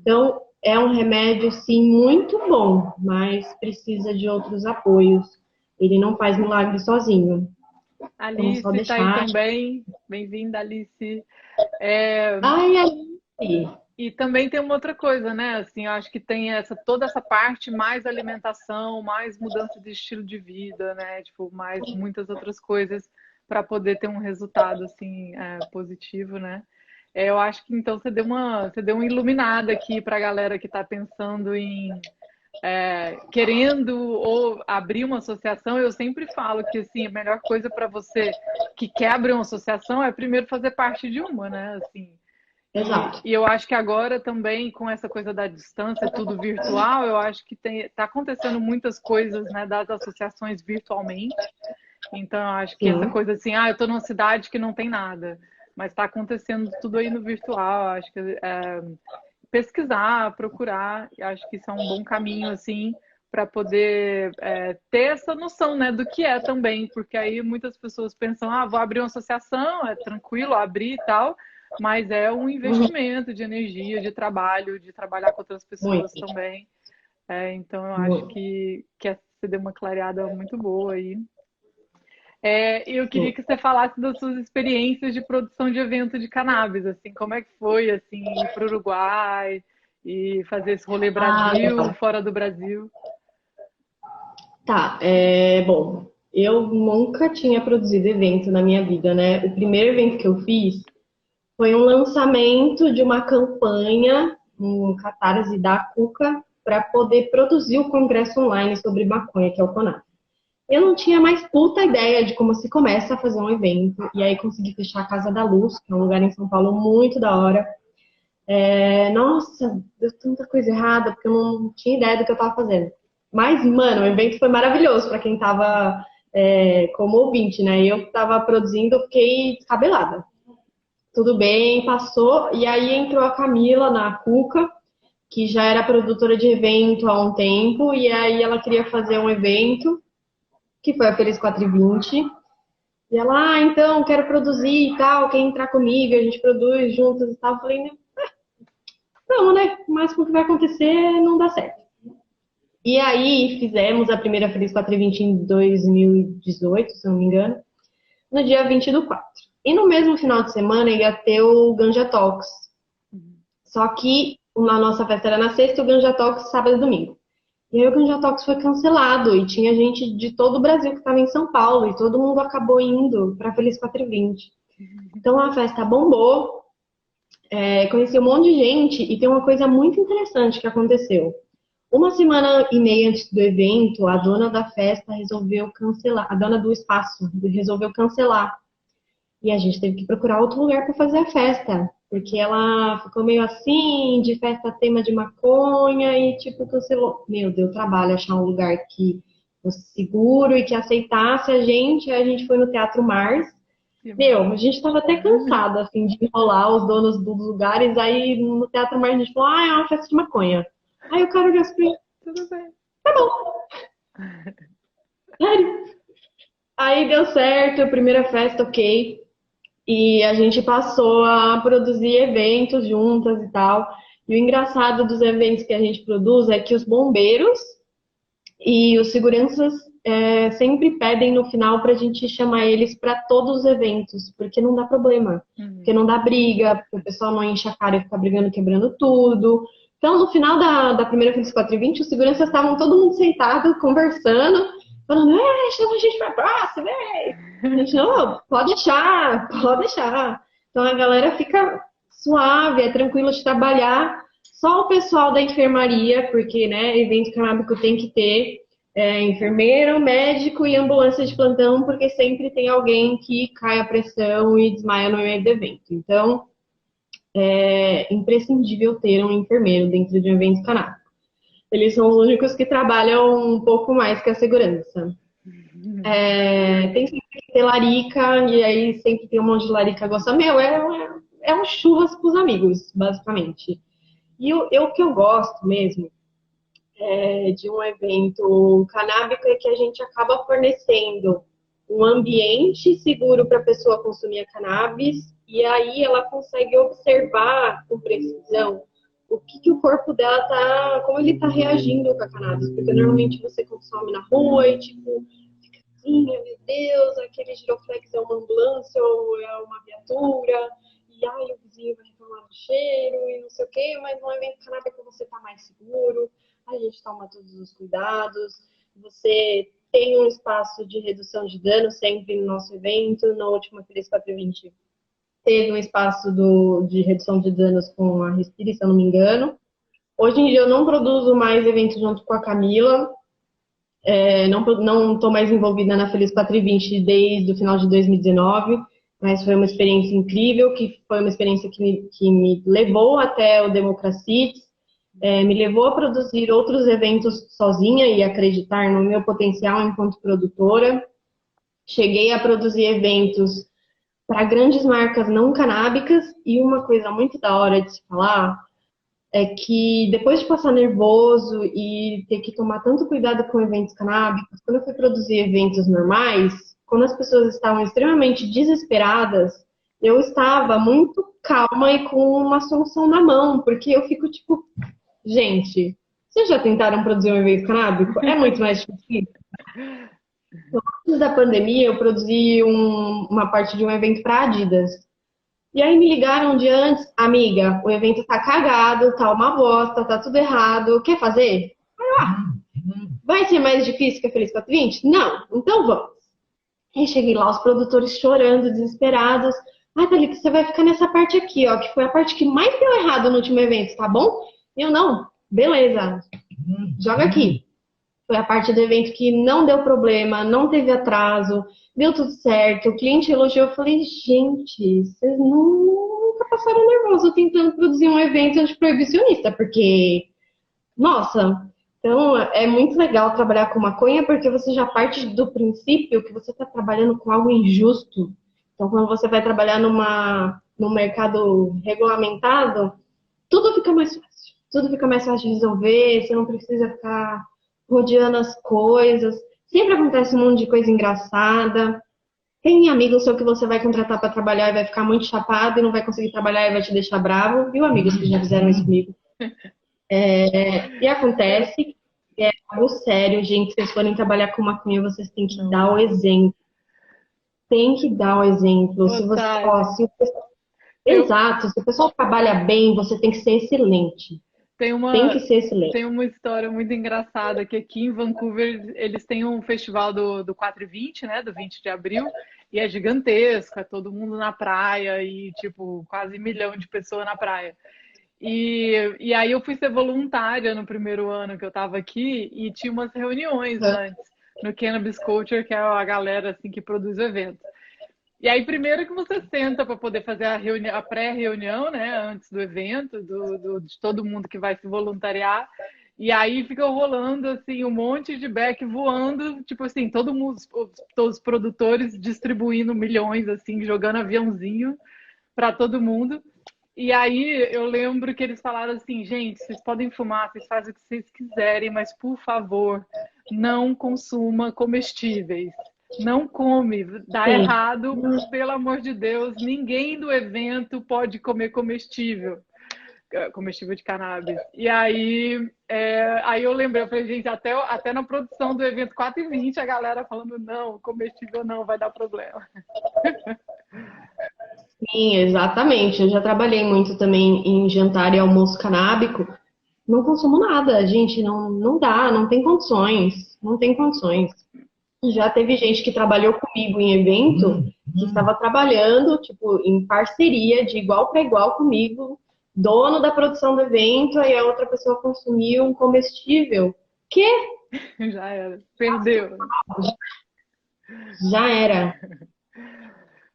Então, é um remédio, sim, muito bom, mas precisa de outros apoios. Ele não faz milagre sozinho. Então, Alice só está aí deixar. também. Bem-vinda, Alice. É, Ai, ai. E também tem uma outra coisa, né? Assim, eu acho que tem toda essa parte mais alimentação, mais mudança de estilo de vida, né? Tipo, mais muitas outras coisas para poder ter um resultado assim positivo, né? Eu acho que então você deu uma iluminada aqui para a galera que está pensando em querendo ou abrir uma associação. Eu sempre falo que assim, a melhor coisa para você que quer abrir uma associação é primeiro fazer parte de uma, né? Assim, Exato. e eu acho que agora também, com essa coisa da distância, tudo virtual, eu acho que está acontecendo muitas coisas, né, das associações virtualmente. Então, eu acho que essa Sim. coisa assim, eu estou numa cidade que não tem nada, mas está acontecendo tudo aí no virtual. Eu acho que pesquisar, procurar, eu acho que isso é um bom caminho, assim, para poder ter essa noção, né, do que é também, porque aí muitas pessoas pensam, vou abrir uma associação, é tranquilo abrir e tal, mas é um Uhum. investimento de energia, de trabalho, de trabalhar com outras pessoas Muito, também. Então eu acho muito. que você deu uma clareada muito boa aí. Eu queria Sim. que você falasse das suas experiências de produção de evento de cannabis, assim, como é que foi, assim, ir para o Uruguai e fazer esse rolê Ah, Brasil, legal. fora do Brasil? Tá, bom, eu nunca tinha produzido evento na minha vida, né? O primeiro evento que eu fiz foi um lançamento de uma campanha, um catarse da Cuca, para poder produzir o congresso online sobre maconha, que é o CONAC. Eu não tinha mais puta ideia de como se começa a fazer um evento, e aí consegui fechar a Casa da Luz, que é um lugar em São Paulo muito da hora. Nossa, deu tanta coisa errada, porque eu não tinha ideia do que eu tava fazendo. Mas, mano, o evento foi maravilhoso para quem tava como ouvinte, né? Eu que tava produzindo, eu fiquei descabelada. Tudo bem, passou, e aí entrou a Camila na Cuca, que já era produtora de evento há um tempo, e aí ela queria fazer um evento, que foi a Feliz 420, e ela, então, quero produzir e tal, quer entrar comigo, a gente produz juntos e tal. Eu falei, não, né? O máximo que vai acontecer é não dar certo. E aí fizemos a primeira Feliz 420 em 2018, se eu não me engano, no dia 20 do 4. E no mesmo final de semana ia ter o Ganja Talks. Só que a nossa festa era na sexta e o Ganja Talks sábado e domingo. E aí o Ganja Talks foi cancelado e tinha gente de todo o Brasil que estava em São Paulo e todo mundo acabou indo para Feliz 420. Então a festa bombou, conheci um monte de gente e tem uma coisa muito interessante que aconteceu. Uma semana e meia antes do evento, a dona da festa resolveu cancelar, a dona do espaço resolveu cancelar. E a gente teve que procurar outro lugar para fazer a festa, porque ela ficou meio assim, de festa tema de maconha e tipo cancelou. Meu, deu trabalho achar um lugar que fosse seguro e que aceitasse a gente. Aí a gente foi no Teatro Mars. Meu, a gente estava até cansada assim de enrolar os donos dos lugares. Aí no Teatro Mars a gente falou, é uma festa de maconha. Aí o cara olhou assim, Tudo bem. tá bom. Sério. Aí deu certo, a primeira festa, ok. E a gente passou a produzir eventos juntas e tal. E o engraçado dos eventos que a gente produz é que os bombeiros e os seguranças sempre pedem no final pra gente chamar eles para todos os eventos, porque não dá problema, porque não dá briga, porque o pessoal não enche a cara e fica brigando, quebrando tudo. Então, no final da primeira Feliz 420, os seguranças estavam todo mundo sentado, conversando, falando, chama a gente pra próxima, A gente, não, pode deixar, pode deixar. Então, a galera fica suave, é tranquilo de trabalhar. Só o pessoal da enfermaria, porque, né, evento canábico tem que ter enfermeiro, médico e ambulância de plantão, porque sempre tem alguém que cai a pressão e desmaia no meio do evento. Então, é imprescindível ter um enfermeiro dentro de um evento canábico. Eles são os únicos que trabalham um pouco mais que a segurança. Tem sempre que ter larica, e aí sempre tem um monte de larica gosta. Meu, é um churras com os amigos, basicamente. E o que eu gosto mesmo de um evento canábico é que a gente acaba fornecendo um ambiente seguro para a pessoa consumir a cannabis e aí ela consegue observar com precisão o que o corpo dela tá, como ele tá reagindo com a cannabis, porque normalmente você consome na rua e tipo, fica assim, meu Deus, aquele giroflex é uma ambulância ou é uma viatura, e ai, o vizinho vai reclamar do cheiro e não sei o quê, mas no evento canábico você tá mais seguro, a gente toma todos os cuidados, você tem um espaço de redução de dano sempre no nosso evento. Na última Feliz 420 teve um espaço de redução de danos com a Respire, se eu não me engano. Hoje em dia eu não produzo mais eventos junto com a Camila. Não estou mais envolvida na Feliz 420 desde o final de 2019, mas foi uma experiência incrível, que foi uma experiência que me levou até o Democracites, me levou a produzir outros eventos sozinha e acreditar no meu potencial enquanto produtora. Cheguei a produzir eventos para grandes marcas não canábicas e uma coisa muito da hora de se falar é que depois de passar nervoso e ter que tomar tanto cuidado com eventos canábicos, quando eu fui produzir eventos normais, quando as pessoas estavam extremamente desesperadas, eu estava muito calma e com uma solução na mão, porque eu fico tipo, gente, vocês já tentaram produzir um evento canábico? É muito mais difícil. Antes da pandemia, eu produzi uma parte de um evento para Adidas. E aí me ligaram um dia antes, amiga, o evento tá cagado, tá uma bosta, tá tudo errado, quer fazer? Vai ser mais difícil que a Feliz 420? Não, então vamos. Aí cheguei lá, os produtores chorando, desesperados. Thalita, você vai ficar nessa parte aqui, ó, que foi a parte que mais deu errado no último evento, tá bom? Eu não, beleza, joga aqui. Foi a parte do evento que não deu problema, não teve atraso, deu tudo certo, o cliente elogiou. Eu falei, gente, vocês nunca passaram nervoso tentando produzir um evento antiproibicionista, porque, nossa, então é muito legal trabalhar com maconha porque você já parte do princípio que você está trabalhando com algo injusto. Então, quando você vai trabalhar num mercado regulamentado, tudo fica mais fácil. Tudo fica mais fácil de resolver, você não precisa ficar rodeando as coisas. Sempre acontece um monte de coisa engraçada. Tem amigo seu que você vai contratar para trabalhar e vai ficar muito chapado e não vai conseguir trabalhar e vai te deixar bravo. Viu, amigos que já fizeram isso comigo? E acontece. É algo sério, gente. Se vocês forem trabalhar com maconha, vocês têm que dar o Não. exemplo. Tem que dar o exemplo. Ô, Se você, ó, Thales, se o pessoal- eu Exato, se o pessoal trabalha bem, você tem que ser excelente. tenho Tem uma, que ser excelente. tenho uma história muito engraçada que aqui em Vancouver eles têm um festival do 4 e 20, né? Do 20 de abril, e é gigantesco, é todo mundo na praia e, tipo, quase 1 milhão de pessoas na praia. E aí eu fui ser voluntária no primeiro ano que eu estava aqui e tinha umas reuniões antes no Cannabis Culture, que é a galera assim que produz o evento. E aí primeiro que você senta para poder fazer a pré-reunião, né, antes do evento, de todo mundo que vai se voluntariar. E aí fica rolando assim um monte de back voando, tipo assim, todo mundo, todos os produtores distribuindo milhões assim, jogando aviãozinho para todo mundo. E aí eu lembro que eles falaram assim, gente, vocês podem fumar, vocês fazem o que vocês quiserem, mas por favor, não consuma comestíveis. Não come, dá Sim. errado, pelo amor de Deus, ninguém do evento pode comer comestível de cannabis. E aí, aí eu lembrei, eu falei, gente, até na produção do evento 4 e 20 a galera falando, não, comestível não, vai dar problema. Sim, exatamente. Eu já trabalhei muito também em jantar e almoço canábico. Não consumo nada, gente. Não, não dá, não tem condições. Não tem condições. Já teve gente que trabalhou comigo em evento, que estava trabalhando, tipo, em parceria, de igual para igual comigo, dono da produção do evento, aí a outra pessoa consumiu um comestível. Que Já era, perdeu. já era,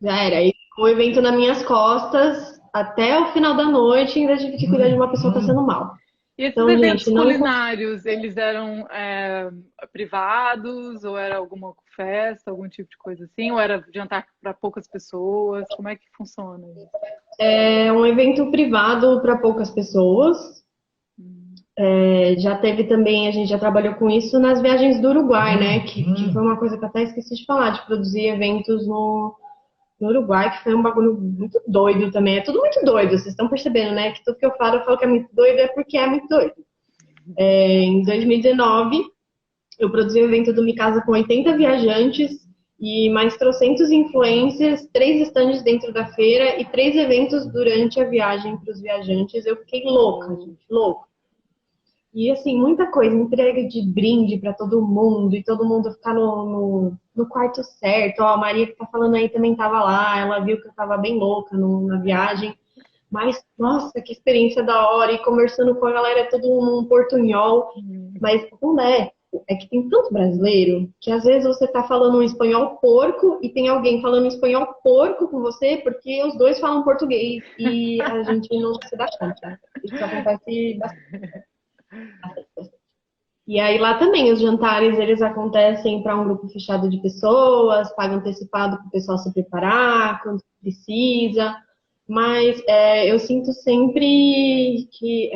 já era. E o evento nas minhas costas, até o final da noite, ainda tive que cuidar de uma pessoa passando mal. E esses Então, eventos gente, não. culinários, eles eram privados ou era alguma festa, algum tipo de coisa assim? Ou era jantar para poucas pessoas? Como é que funciona isso? É um evento privado para poucas pessoas. Já teve também, a gente já trabalhou com isso nas viagens do Uruguai, né? Que foi uma coisa que eu até esqueci de falar, de produzir eventos no Uruguai, que foi um bagulho muito doido também. É tudo muito doido, vocês estão percebendo, né? Que tudo que eu falo que é muito doido, é porque é muito doido. Em 2019, eu produzi o evento do Me Casa com 80 viajantes e mais trocentos influencers, 3 estandes dentro da feira e 3 eventos durante a viagem para os viajantes. Eu fiquei louca, gente, louca. E assim, muita coisa, entrega de brinde para todo mundo, e todo mundo ficar no quarto certo. Ó, a Maria que tá falando aí também tava lá, ela viu que eu tava bem louca na viagem. Mas, nossa, que experiência da hora, e conversando com a galera, é tudo um portunhol. Mas não é que tem tanto brasileiro que às vezes você tá falando um espanhol porco e tem alguém falando um espanhol porco com você, porque os dois falam português e a gente não se dá conta. Isso acontece bastante. E aí lá também os jantares eles acontecem para um grupo fechado de pessoas, paga antecipado para o pessoal se preparar quando precisa, mas eu sinto sempre que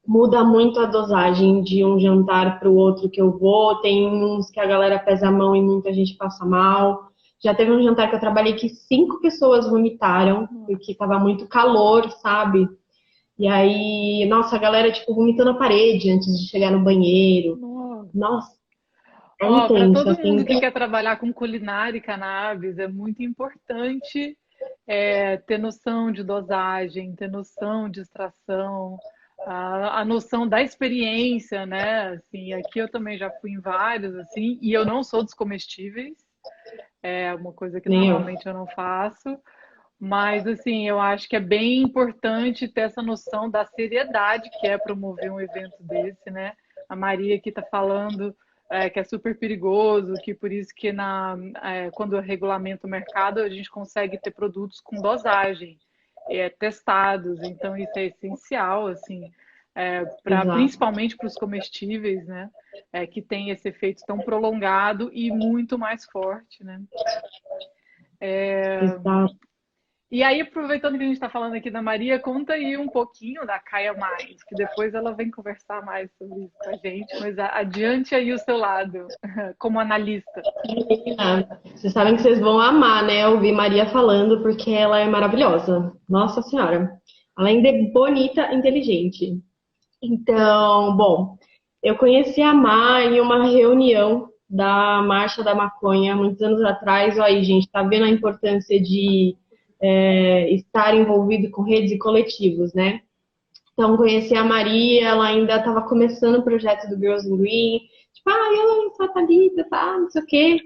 muda muito a dosagem de um jantar para o outro que eu vou. Tem uns que a galera pesa a mão e muita gente passa mal. Já teve um jantar que eu trabalhei que 5 pessoas vomitaram porque estava muito calor, sabe? E aí, nossa, a galera, tipo, vomitando na parede antes de chegar no banheiro. Nossa. Nossa, é Ó, para intenso, todo assim. mundo que quer trabalhar com culinária e cannabis, é muito importante ter noção de dosagem, ter noção de extração, a noção da experiência, né? Assim, aqui eu também já fui em vários, assim, e eu não sou dos comestíveis, é uma coisa que Nem eu. normalmente eu não faço. Mas, assim, eu acho que é bem importante ter essa noção da seriedade que é promover um evento desse, né? A Maria aqui está falando que é super perigoso, que por isso que quando regulamenta o mercado, a gente consegue ter produtos com dosagem testados. Então, isso é essencial, assim, Exato. principalmente para os comestíveis, né? Que tem esse efeito tão prolongado e muito mais forte, né? Exato. E aí, aproveitando que a gente está falando aqui da Maria, conta aí um pouquinho da Caia Mais, que depois ela vem conversar mais sobre isso com a gente, mas adiante aí o seu lado, como analista. Menina, vocês sabem que vocês vão amar, né? Ouvir Maria falando, porque ela é maravilhosa. Nossa Senhora. Além de bonita, inteligente. Então, bom. Eu conheci a Má em uma reunião da Marcha da Maconha, muitos anos atrás. Olha aí, gente, tá vendo a importância de estar envolvido com redes e coletivos, né? Então, conheci a Maria, ela ainda estava começando o projeto do Girls in Green. Tipo, eu sou a Thalita, tá, não sei o quê.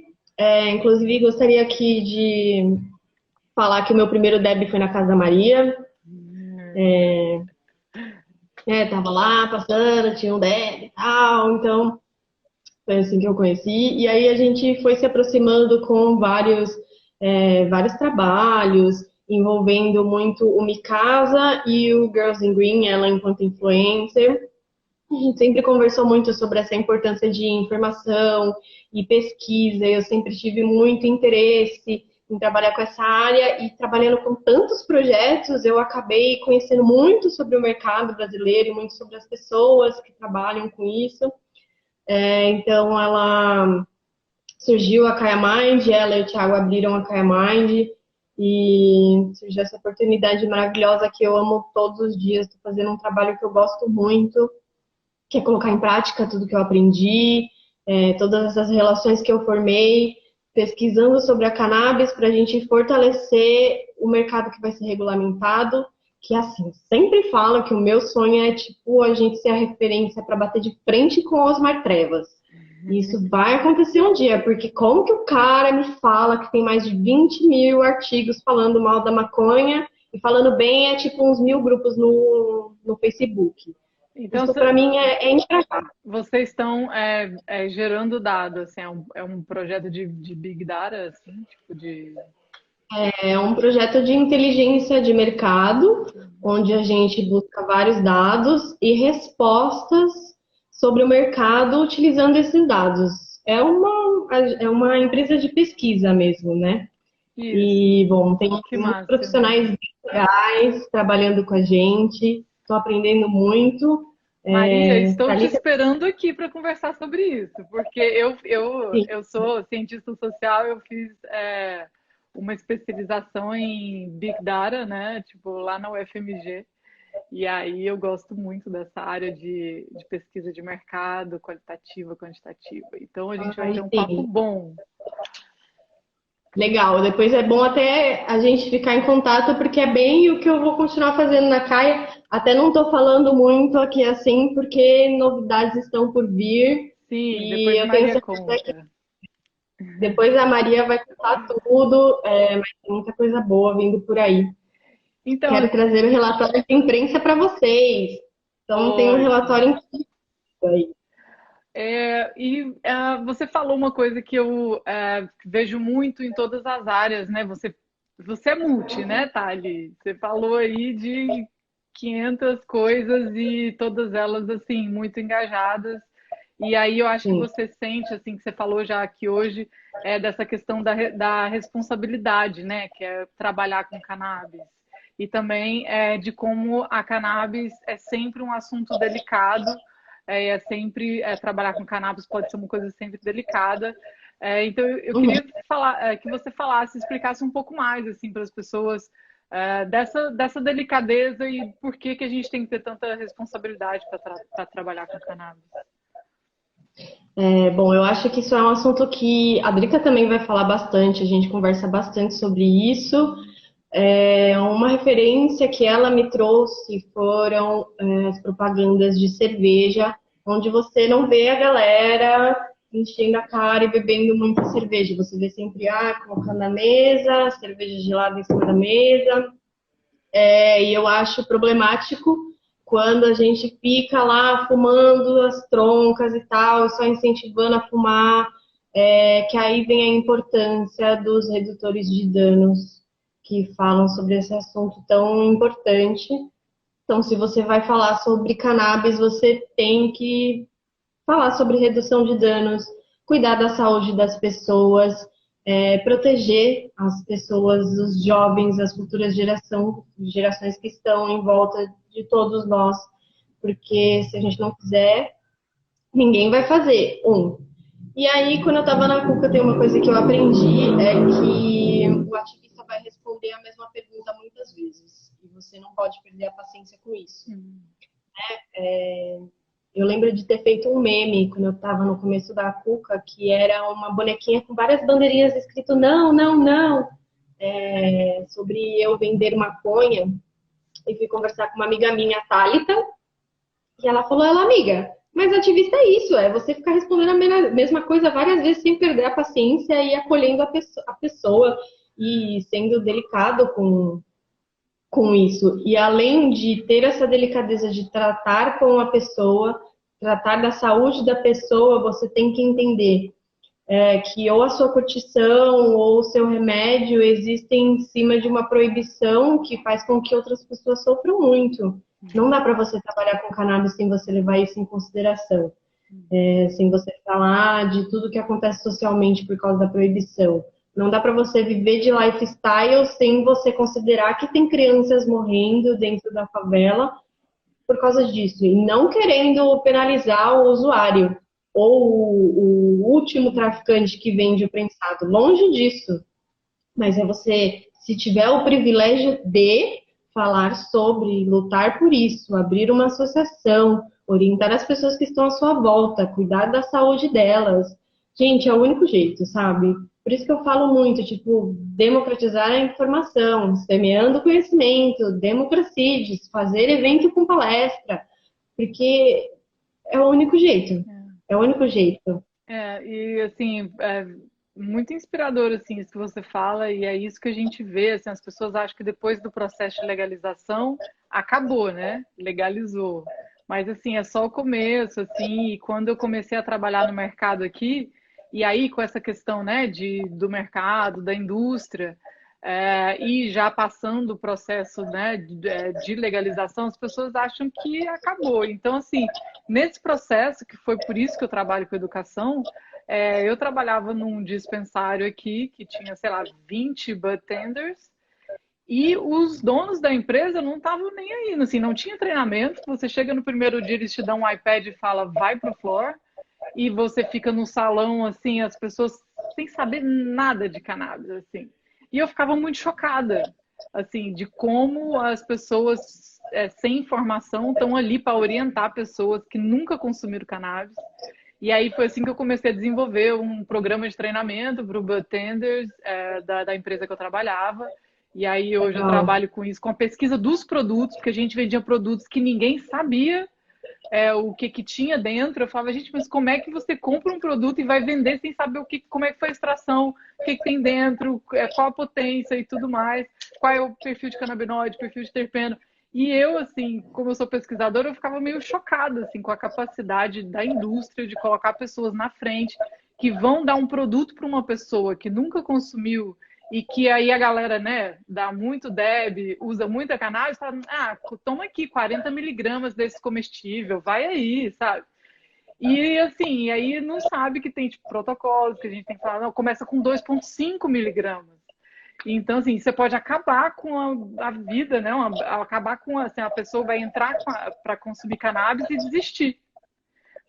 Inclusive, gostaria aqui de falar que o meu primeiro deb foi na casa da Maria. Tava lá passando, tinha um deb e tal, então foi assim que eu conheci. E aí a gente foi se aproximando com vários trabalhos, envolvendo muito o Mikasa e o Girls in Green, ela enquanto influencer. A gente sempre conversou muito sobre essa importância de informação e pesquisa. Eu sempre tive muito interesse em trabalhar com essa área e trabalhando com tantos projetos, eu acabei conhecendo muito sobre o mercado brasileiro e muito sobre as pessoas que trabalham com isso. Então, ela surgiu a Kaya Mind, ela e o Thiago abriram a Kaya Mind e surgiu essa oportunidade maravilhosa que eu amo todos os dias. Estou fazendo um trabalho que eu gosto muito, que é colocar em prática tudo que eu aprendi, todas essas relações que eu formei, pesquisando sobre a cannabis para a gente fortalecer o mercado que vai ser regulamentado, que assim, sempre falo que o meu sonho é tipo a gente ser a referência para bater de frente com o Osmar Trevas. E isso vai acontecer um dia, porque como que o cara me fala que tem mais de 20 mil artigos falando mal da maconha e falando bem tipo uns 1000 grupos no Facebook. Então, Isso para mim é intragável. vocês estão gerando dados, assim, é um projeto de Big Data, assim, tipo de... É um projeto de inteligência de mercado, onde a gente busca vários dados e respostas sobre o mercado utilizando esses dados. É uma empresa de pesquisa mesmo, né? Isso, E, bom, tem que muitos massa. profissionais bem legais trabalhando com a gente, estou aprendendo muito. Maria, estou te Thalita, esperando aqui para conversar sobre isso, porque eu sou cientista social, eu fiz uma especialização em Big Data, né? Tipo, lá na UFMG. E aí eu gosto muito dessa área de pesquisa de mercado, qualitativa, quantitativa. Então a gente vai ter um papo sim. bom. Legal, depois é bom até a gente ficar em contato, porque é bem o que eu vou continuar fazendo na Caia. Até não estou falando muito aqui assim, porque novidades estão por vir. Sim, E depois eu tenho Maria certeza que conta. depois a Maria vai contar tudo, mas tem muita coisa boa vindo por aí. Então, Quero trazer o relatório de imprensa para vocês. Então tem um relatório ótimo. incrível aí. Você falou uma coisa que eu vejo muito em todas as áreas, né? Você é multi, né, Thali? Você falou aí de 500 coisas e todas elas, assim, muito engajadas. E aí eu acho que Sim. você sente, assim, que você falou já aqui hoje, dessa questão da responsabilidade, né? Que é trabalhar com cannabis. E também de como a cannabis é sempre um assunto delicado, sempre trabalhar com cannabis pode ser uma coisa sempre delicada. Então eu Uhum. queria falar que você falasse, explicasse um pouco mais assim para as pessoas dessa delicadeza e por que que a gente tem que ter tanta responsabilidade para trabalhar com cannabis. Bom, eu acho que isso é um assunto que a Drica também vai falar bastante, a gente conversa bastante sobre isso. Uma referência que ela me trouxe foram as propagandas de cerveja, onde você não vê a galera enchendo a cara e bebendo muita cerveja. Você vê sempre, colocando na mesa, cerveja gelada em cima da mesa. E eu acho problemático quando a gente fica lá fumando as troncas e tal, só incentivando a fumar, que aí vem a importância dos redutores de danos que falam sobre esse assunto tão importante. Então, se você vai falar sobre cannabis, você tem que falar sobre redução de danos, cuidar da saúde das pessoas, proteger as pessoas, os jovens, as futuras gerações que estão em volta de todos nós, porque se a gente não fizer, ninguém vai fazer. E aí, quando eu estava na CUCA, tem uma coisa que eu aprendi, é que o ativista vai responder a mesma pergunta muitas vezes, e você não pode perder a paciência com isso. Eu lembro de ter feito um meme quando eu estava no começo da Cuca, que era uma bonequinha com várias bandeirinhas escrito não, não, não, sobre eu vender maconha. E fui conversar com uma amiga minha, Thalita, e ela falou, ela, amiga, mas ativista é isso, é você ficar respondendo a mesma coisa várias vezes sem perder a paciência e acolhendo a pessoa e sendo delicado com isso. E além de ter essa delicadeza de tratar com a pessoa, tratar da saúde da pessoa, você tem que entender que ou a sua curtição ou o seu remédio existem em cima de uma proibição que faz com que outras pessoas sofram muito. Não dá para você trabalhar com cannabis sem você levar isso em consideração, sem você falar de tudo que acontece socialmente por causa da proibição. Não dá para você viver de lifestyle sem você considerar que tem crianças morrendo dentro da favela por causa disso. E não querendo penalizar o usuário ou o último traficante que vende o prensado. Longe disso. Mas é você, se tiver o privilégio de falar sobre, lutar por isso, abrir uma associação, orientar as pessoas que estão à sua volta, cuidar da saúde delas. Gente, é o único jeito, sabe? Por isso que eu falo muito, tipo, democratizar a informação, semeando conhecimento, democracides, fazer evento com palestra, porque é o único jeito. É o único jeito. E assim, muito inspirador assim isso que você fala, e é isso que a gente vê, assim, as pessoas acham que depois do processo de legalização acabou, né? Legalizou. Mas assim, é só o começo, assim, e quando eu comecei a trabalhar no mercado aqui, e aí com essa questão, né, do mercado, da indústria, e já passando o processo, né, de legalização, as pessoas acham que acabou. Então, assim, nesse processo, que foi por isso que eu trabalho com educação, eu trabalhava num dispensário aqui que tinha, sei lá, 20 bartenders e os donos da empresa não estavam nem aí, assim, não tinha treinamento. Você chega no primeiro dia, eles te dão um iPad e fala, vai pro floor, e você fica no salão, assim, as pessoas sem saber nada de cannabis, assim. E eu ficava muito chocada, assim, de como as pessoas sem informação estão ali para orientar pessoas que nunca consumiram cannabis. E aí foi assim que eu comecei a desenvolver um programa de treinamento para o bartenders da empresa que eu trabalhava. E aí hoje eu Legal. trabalho com isso, com a pesquisa dos produtos, porque a gente vendia produtos que ninguém sabia o que tinha dentro. Eu falava, gente, mas como é que você compra um produto e vai vender sem saber como é que foi a extração, o que tem dentro, qual a potência e tudo mais, qual é o perfil de canabinoide, perfil de terpeno. E eu, assim, como eu sou pesquisadora, eu ficava meio chocada, assim, com a capacidade da indústria de colocar pessoas na frente que vão dar um produto para uma pessoa que nunca consumiu e que aí a galera, né, dá muito deb, usa muita cannabis, fala, toma aqui 40 miligramas desse comestível, vai aí, sabe? E assim, aí não sabe que tem tipo, protocolos que a gente tem que falar, não, começa com 2,5 miligramas. Então, assim, você pode acabar com a vida, né? Acabar com, assim, a pessoa vai entrar para consumir cannabis e desistir.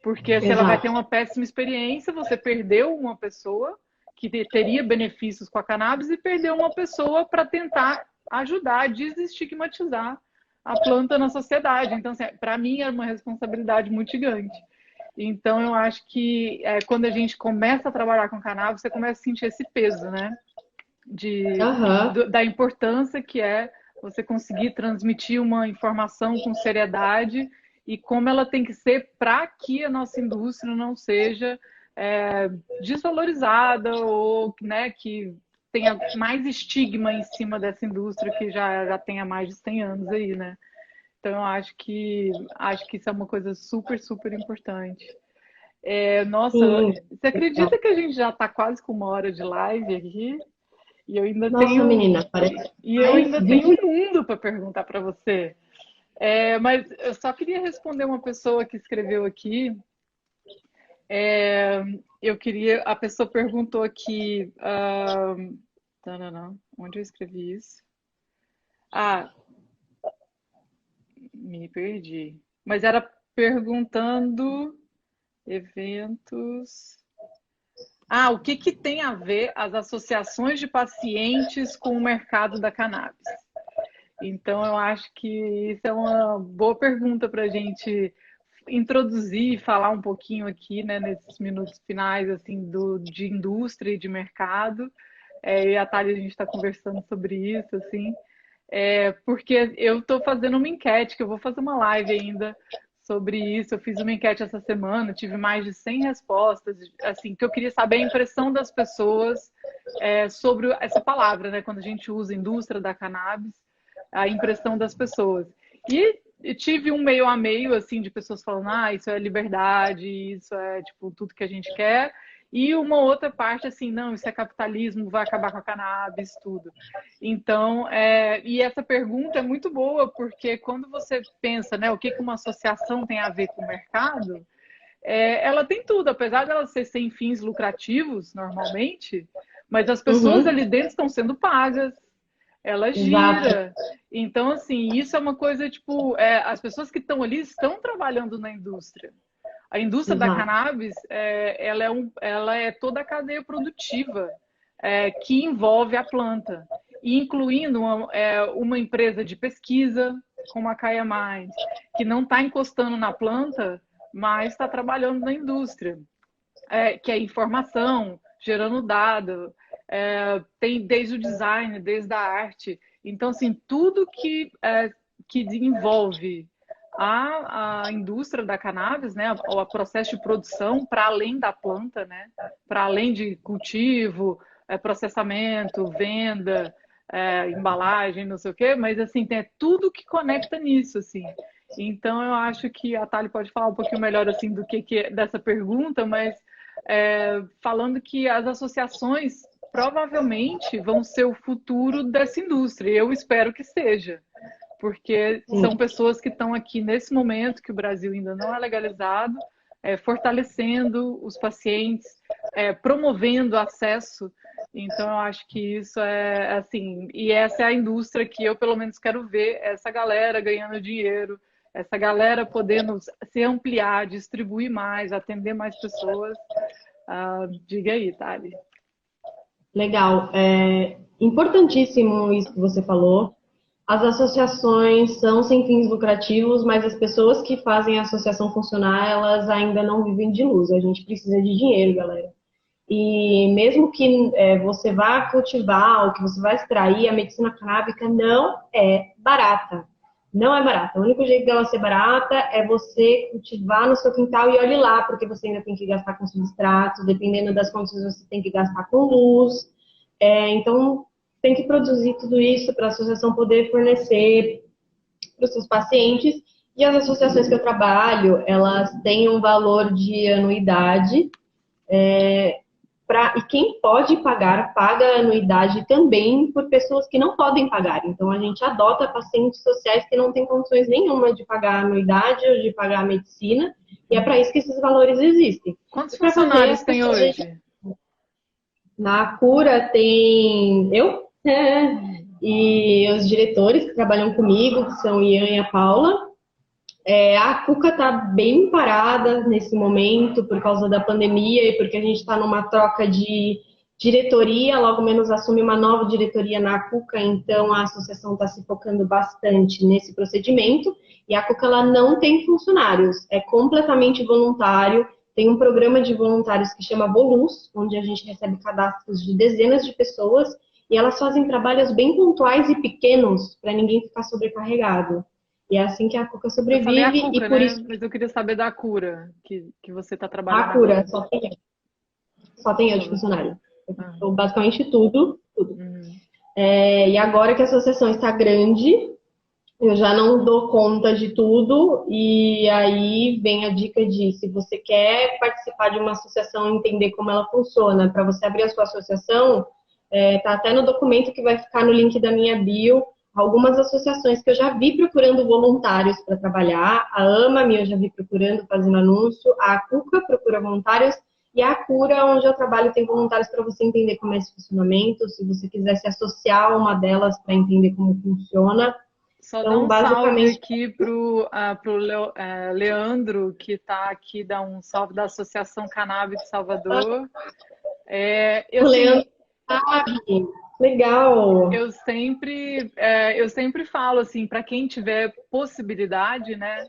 Porque se ela vai ter Exato. uma péssima experiência, você perdeu uma pessoa que teria benefícios com a cannabis e perdeu uma pessoa para tentar ajudar a desestigmatizar a planta na sociedade. Então, assim, para mim, é uma responsabilidade muito gigante. Então, eu acho que quando a gente começa a trabalhar com cannabis, você começa a sentir esse peso, né? Aham. Da importância que é você conseguir transmitir uma informação com seriedade e como ela tem que ser para que a nossa indústria não seja desvalorizada ou, né, que tenha mais estigma em cima dessa indústria que já tem há mais de 100 anos aí, né? Então, eu acho que isso é uma coisa super, super importante. Nossa, Sim. você acredita que a gente já está quase com 1 hora de live aqui? E eu ainda Nossa, tenho menina, parece e eu mais ainda tenho 20. um mundo para perguntar para você. Mas eu só queria responder uma pessoa que escreveu aqui. A pessoa perguntou aqui, onde eu escrevi isso? Ah, me perdi. Mas era perguntando eventos. O que tem a ver as associações de pacientes com o mercado da cannabis? Então, eu acho que isso é uma boa pergunta para a gente introduzir e falar um pouquinho aqui, né, nesses minutos finais, assim, de indústria e de mercado. E a Thalia, a gente está conversando sobre isso, assim, porque eu estou fazendo uma enquete, que eu vou fazer uma live ainda sobre isso. Eu fiz uma enquete essa semana, tive mais de 100 respostas, assim, que eu queria saber a impressão das pessoas sobre essa palavra, né, quando a gente usa indústria da cannabis, a impressão das pessoas. E tive um meio a meio, assim, de pessoas falando, isso é liberdade, isso é, tipo, tudo que a gente quer. E uma outra parte, assim, não, isso é capitalismo, vai acabar com a cannabis, tudo. Então, e essa pergunta é muito boa, porque quando você pensa, né, o que uma associação tem a ver com o mercado, ela tem tudo, apesar dela ser sem fins lucrativos, normalmente, mas as pessoas ali dentro estão sendo pagas, ela Exato. gira. Então, assim, isso é uma coisa, tipo, as pessoas que estão ali estão trabalhando na indústria. A indústria da Exato. cannabis, ela é toda a cadeia produtiva que envolve a planta, incluindo uma empresa de pesquisa, como a Caia Mais, que não está encostando na planta, mas está trabalhando na indústria, que é informação, gerando dado, tem desde o design, desde a arte. Então, assim, tudo que envolve a indústria da cannabis, né, o processo de produção para além da planta, né, para além de cultivo, processamento, venda, embalagem, não sei o quê, mas assim tem tudo que conecta nisso, assim. Então eu acho que a Thali pode falar um pouquinho melhor assim do que é dessa pergunta, mas falando que as associações provavelmente vão ser o futuro dessa indústria. Eu espero que seja, porque Sim. são pessoas que estão aqui nesse momento que o Brasil ainda não é legalizado, fortalecendo os pacientes, promovendo acesso. Então, eu acho que isso é assim, e essa é a indústria que eu, pelo menos, quero ver essa galera ganhando dinheiro, essa galera podendo se ampliar, distribuir mais, atender mais pessoas. Diga aí, Thali. Legal. É importantíssimo isso que você falou. As associações são sem fins lucrativos, mas as pessoas que fazem a associação funcionar, elas ainda não vivem de luz. A gente precisa de dinheiro, galera. E mesmo que você vá cultivar ou que você vá extrair, a medicina canábica não é barata. Não é barata. O único jeito dela ser barata é você cultivar no seu quintal e olhe lá, porque você ainda tem que gastar com substratos, dependendo das condições você tem que gastar com luz. Então, tem que produzir tudo isso para a associação poder fornecer para os seus pacientes. E as associações que eu trabalho, elas têm um valor de anuidade. E quem pode pagar, paga a anuidade também por pessoas que não podem pagar. Então, a gente adota pacientes sociais que não têm condições nenhuma de pagar a anuidade ou de pagar a medicina, e é para isso que esses valores existem. Quantos E para fazer funcionários as tem pessoas. hoje? Na cura tem eu e os diretores que trabalham comigo, que são o Ian e a Paula. A Cuca está bem parada nesse momento por causa da pandemia e porque a gente está numa troca de diretoria, logo menos assume uma nova diretoria na Cuca, então a associação está se focando bastante nesse procedimento. E a Cuca ela não tem funcionários, é completamente voluntário. Tem um programa de voluntários que chama Volus, onde a gente recebe cadastros de dezenas de pessoas e elas fazem trabalhos bem pontuais e pequenos para ninguém ficar sobrecarregado. E é assim que a Cuca Eu falei a sobrevive e Cuca, por né? isso Mas eu queria saber da cura que você está a trabalhando cura agora. só tem eu Só de você. funcionário. Ah, Então, basicamente tudo, tudo. uhum. E agora que a associação está grande, eu já não dou conta de tudo, e aí vem a dica de se você quer participar de uma associação e entender como ela funciona, para você abrir a sua associação, tá até no documento que vai ficar no link da minha bio, algumas associações que eu já vi procurando voluntários para trabalhar, a AMA-me eu já vi procurando, fazendo anúncio, a Cuca procura voluntários, e a Cura, onde eu trabalho, tem voluntários para você entender como é esse funcionamento, se você quiser se associar a uma delas para entender como funciona. Só dá Então, um salve basicamente, aqui pro Leandro, que está aqui, dá um salve da Associação Cannabis de Salvador. o Assim, Leandro sabe, legal. eu sempre falo assim, para quem tiver possibilidade, né?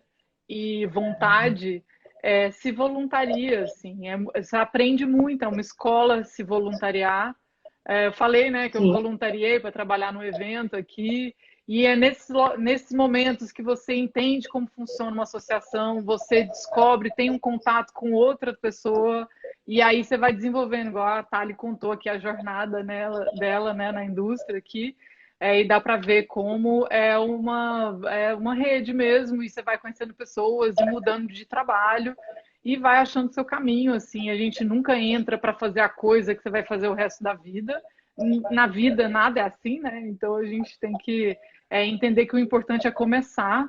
e vontade, se voluntaria, assim. Você aprende muito, é uma escola se voluntariar. Eu falei, né, que eu Sim, voluntariei para trabalhar no evento aqui, e é nesses momentos que você entende como funciona uma associação, você descobre, tem um contato com outra pessoa, e aí você vai desenvolvendo, igual a Thali contou aqui a jornada dela, né, na indústria aqui, e dá para ver como é uma rede mesmo, e você vai conhecendo pessoas e mudando de trabalho, e vai achando seu caminho, assim. A gente nunca entra para fazer a coisa que você vai fazer o resto da vida. Na vida nada é assim, né? Então a gente tem que entender que o importante é começar,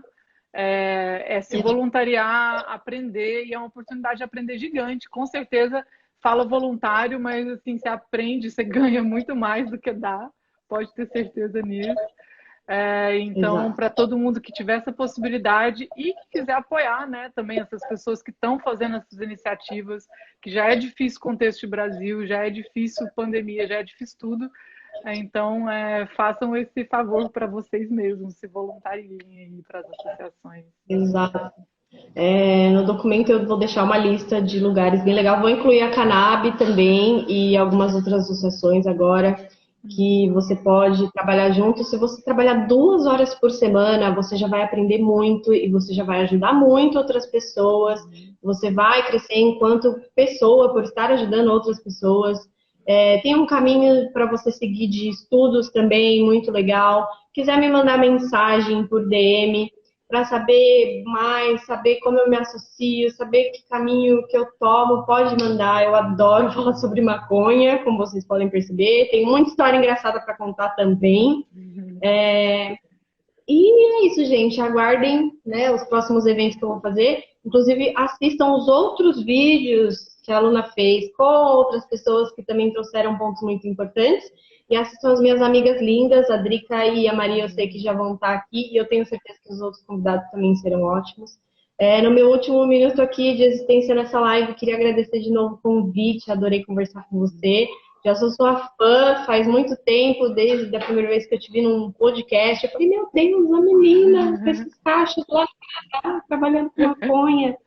se voluntariar, aprender, e é uma oportunidade de aprender gigante. Com certeza fala voluntário, mas assim, você aprende, você ganha muito mais do que dá, pode ter certeza nisso. Então, exato. para todo mundo que tiver essa possibilidade e que quiser apoiar, né, também essas pessoas que estão fazendo essas iniciativas, que já é difícil o contexto de Brasil, já é difícil pandemia, já é difícil tudo. Então, façam esse favor para vocês mesmos, se voluntariem para as associações. Exato. No documento eu vou deixar uma lista de lugares bem legal. Vou incluir a Canab também e algumas outras associações agora que você pode trabalhar junto. Se você trabalhar 2 horas por semana, você já vai aprender muito e você já vai ajudar muito outras pessoas. Você vai crescer enquanto pessoa por estar ajudando outras pessoas. Tem um caminho para você seguir de estudos também, muito legal. Quiser me mandar mensagem por DM, para saber mais, saber como eu me associo, saber que caminho que eu tomo, pode mandar. Eu adoro falar sobre maconha, como vocês podem perceber. Tem muita história engraçada para contar também. E é isso, gente. Aguardem, né, os próximos eventos que eu vou fazer. Inclusive, assistam os outros vídeos que a Luna fez com outras pessoas que também trouxeram pontos muito importantes. E assistam as minhas amigas lindas, a Drica e a Maria, eu sei que já vão estar aqui. E eu tenho certeza que os outros convidados também serão ótimos. No meu último minuto aqui de existência nessa live, queria agradecer de novo o convite. Adorei conversar com você. Já sou sua fã faz muito tempo, desde a primeira vez que eu te vi num podcast. Eu falei, meu Deus, a menina com esses cachos lá trabalhando com maconha.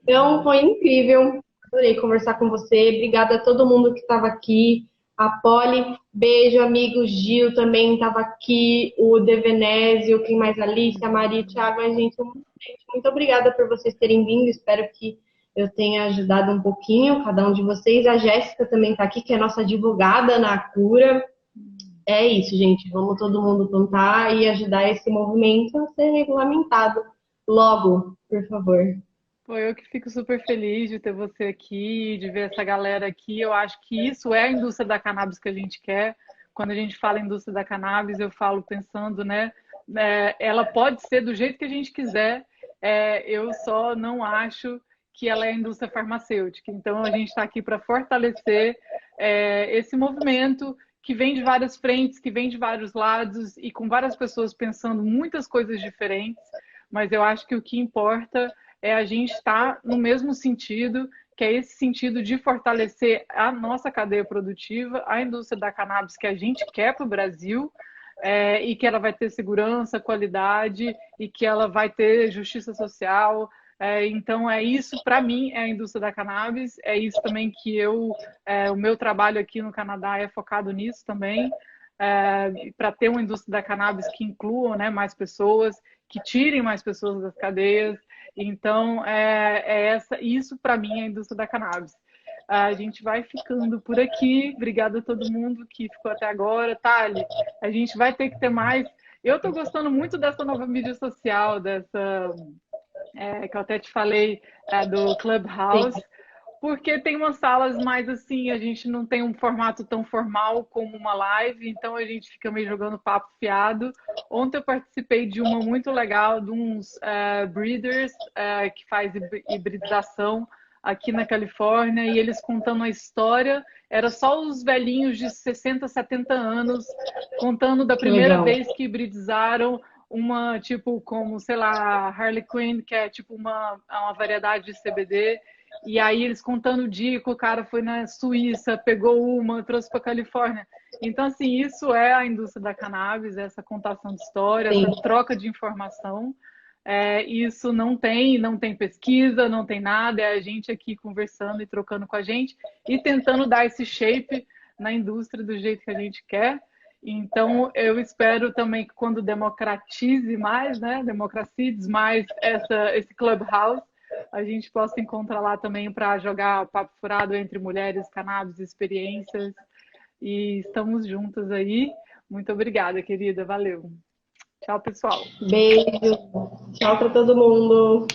Então, foi incrível. Adorei conversar com você. Obrigada a todo mundo que estava aqui. A Polly, beijo, amigo. Gil também estava aqui. O Devenésio, quem mais? Alice, a Maria, Thiago. Gente, muito obrigada por vocês terem vindo. Espero que eu tenha ajudado um pouquinho cada um de vocês. A Jéssica também está aqui, que é nossa advogada na cura. É isso, gente. Vamos todo mundo plantar e ajudar esse movimento a ser regulamentado logo, por favor. Pô, eu que fico super feliz de ter você aqui, de ver essa galera aqui. Eu acho que isso é a indústria da cannabis que a gente quer. Quando a gente fala indústria da cannabis, eu falo pensando, né? Ela pode ser do jeito que a gente quiser. Eu só não acho que ela é a indústria farmacêutica. Então, a gente está aqui para fortalecer esse movimento que vem de várias frentes, que vem de vários lados e com várias pessoas pensando muitas coisas diferentes. Mas eu acho que o que importa é a gente estar no mesmo sentido, que é esse sentido de fortalecer a nossa cadeia produtiva, a indústria da cannabis que a gente quer para o Brasil, e que ela vai ter segurança, qualidade e que ela vai ter justiça social. Então, é isso, para mim, é a indústria da cannabis, é isso também que o meu trabalho aqui no Canadá é focado nisso também, para ter uma indústria da cannabis que inclua, né, mais pessoas, que tirem mais pessoas das cadeias. Então, isso para mim é a indústria da cannabis. A gente vai ficando por aqui. Obrigada a todo mundo que ficou até agora. Thali, a gente vai ter que ter mais. Eu estou gostando muito dessa nova mídia social, que eu até te falei, do Clubhouse, porque tem umas salas mais assim, a gente não tem um formato tão formal como uma live, então a gente fica meio jogando papo fiado. Ontem eu participei de uma muito legal, de uns breeders que faz hibridização aqui na Califórnia, e eles contando a história. Era só os velhinhos de 60, 70 anos contando da Que primeira legal. vez que hibridizaram uma, tipo, como, sei lá, Harley Quinn, que é tipo uma variedade de CBD. E aí eles contando o dia que o cara foi na Suíça, pegou uma, trouxe para Califórnia. Então, assim, isso é a indústria da cannabis, essa contação de história, essa Sim. troca de informação. Isso não tem pesquisa, não tem nada, é a gente aqui conversando e trocando com a gente e tentando dar esse shape na indústria do jeito que a gente quer. Então, eu espero também que quando democratize mais, né, democracize mais esse Clubhouse, a gente possa encontrar lá também para jogar papo furado entre mulheres, cannabis, experiências. E estamos juntas aí. Muito obrigada, querida. Valeu. Tchau, pessoal. Beijo. Tchau para todo mundo.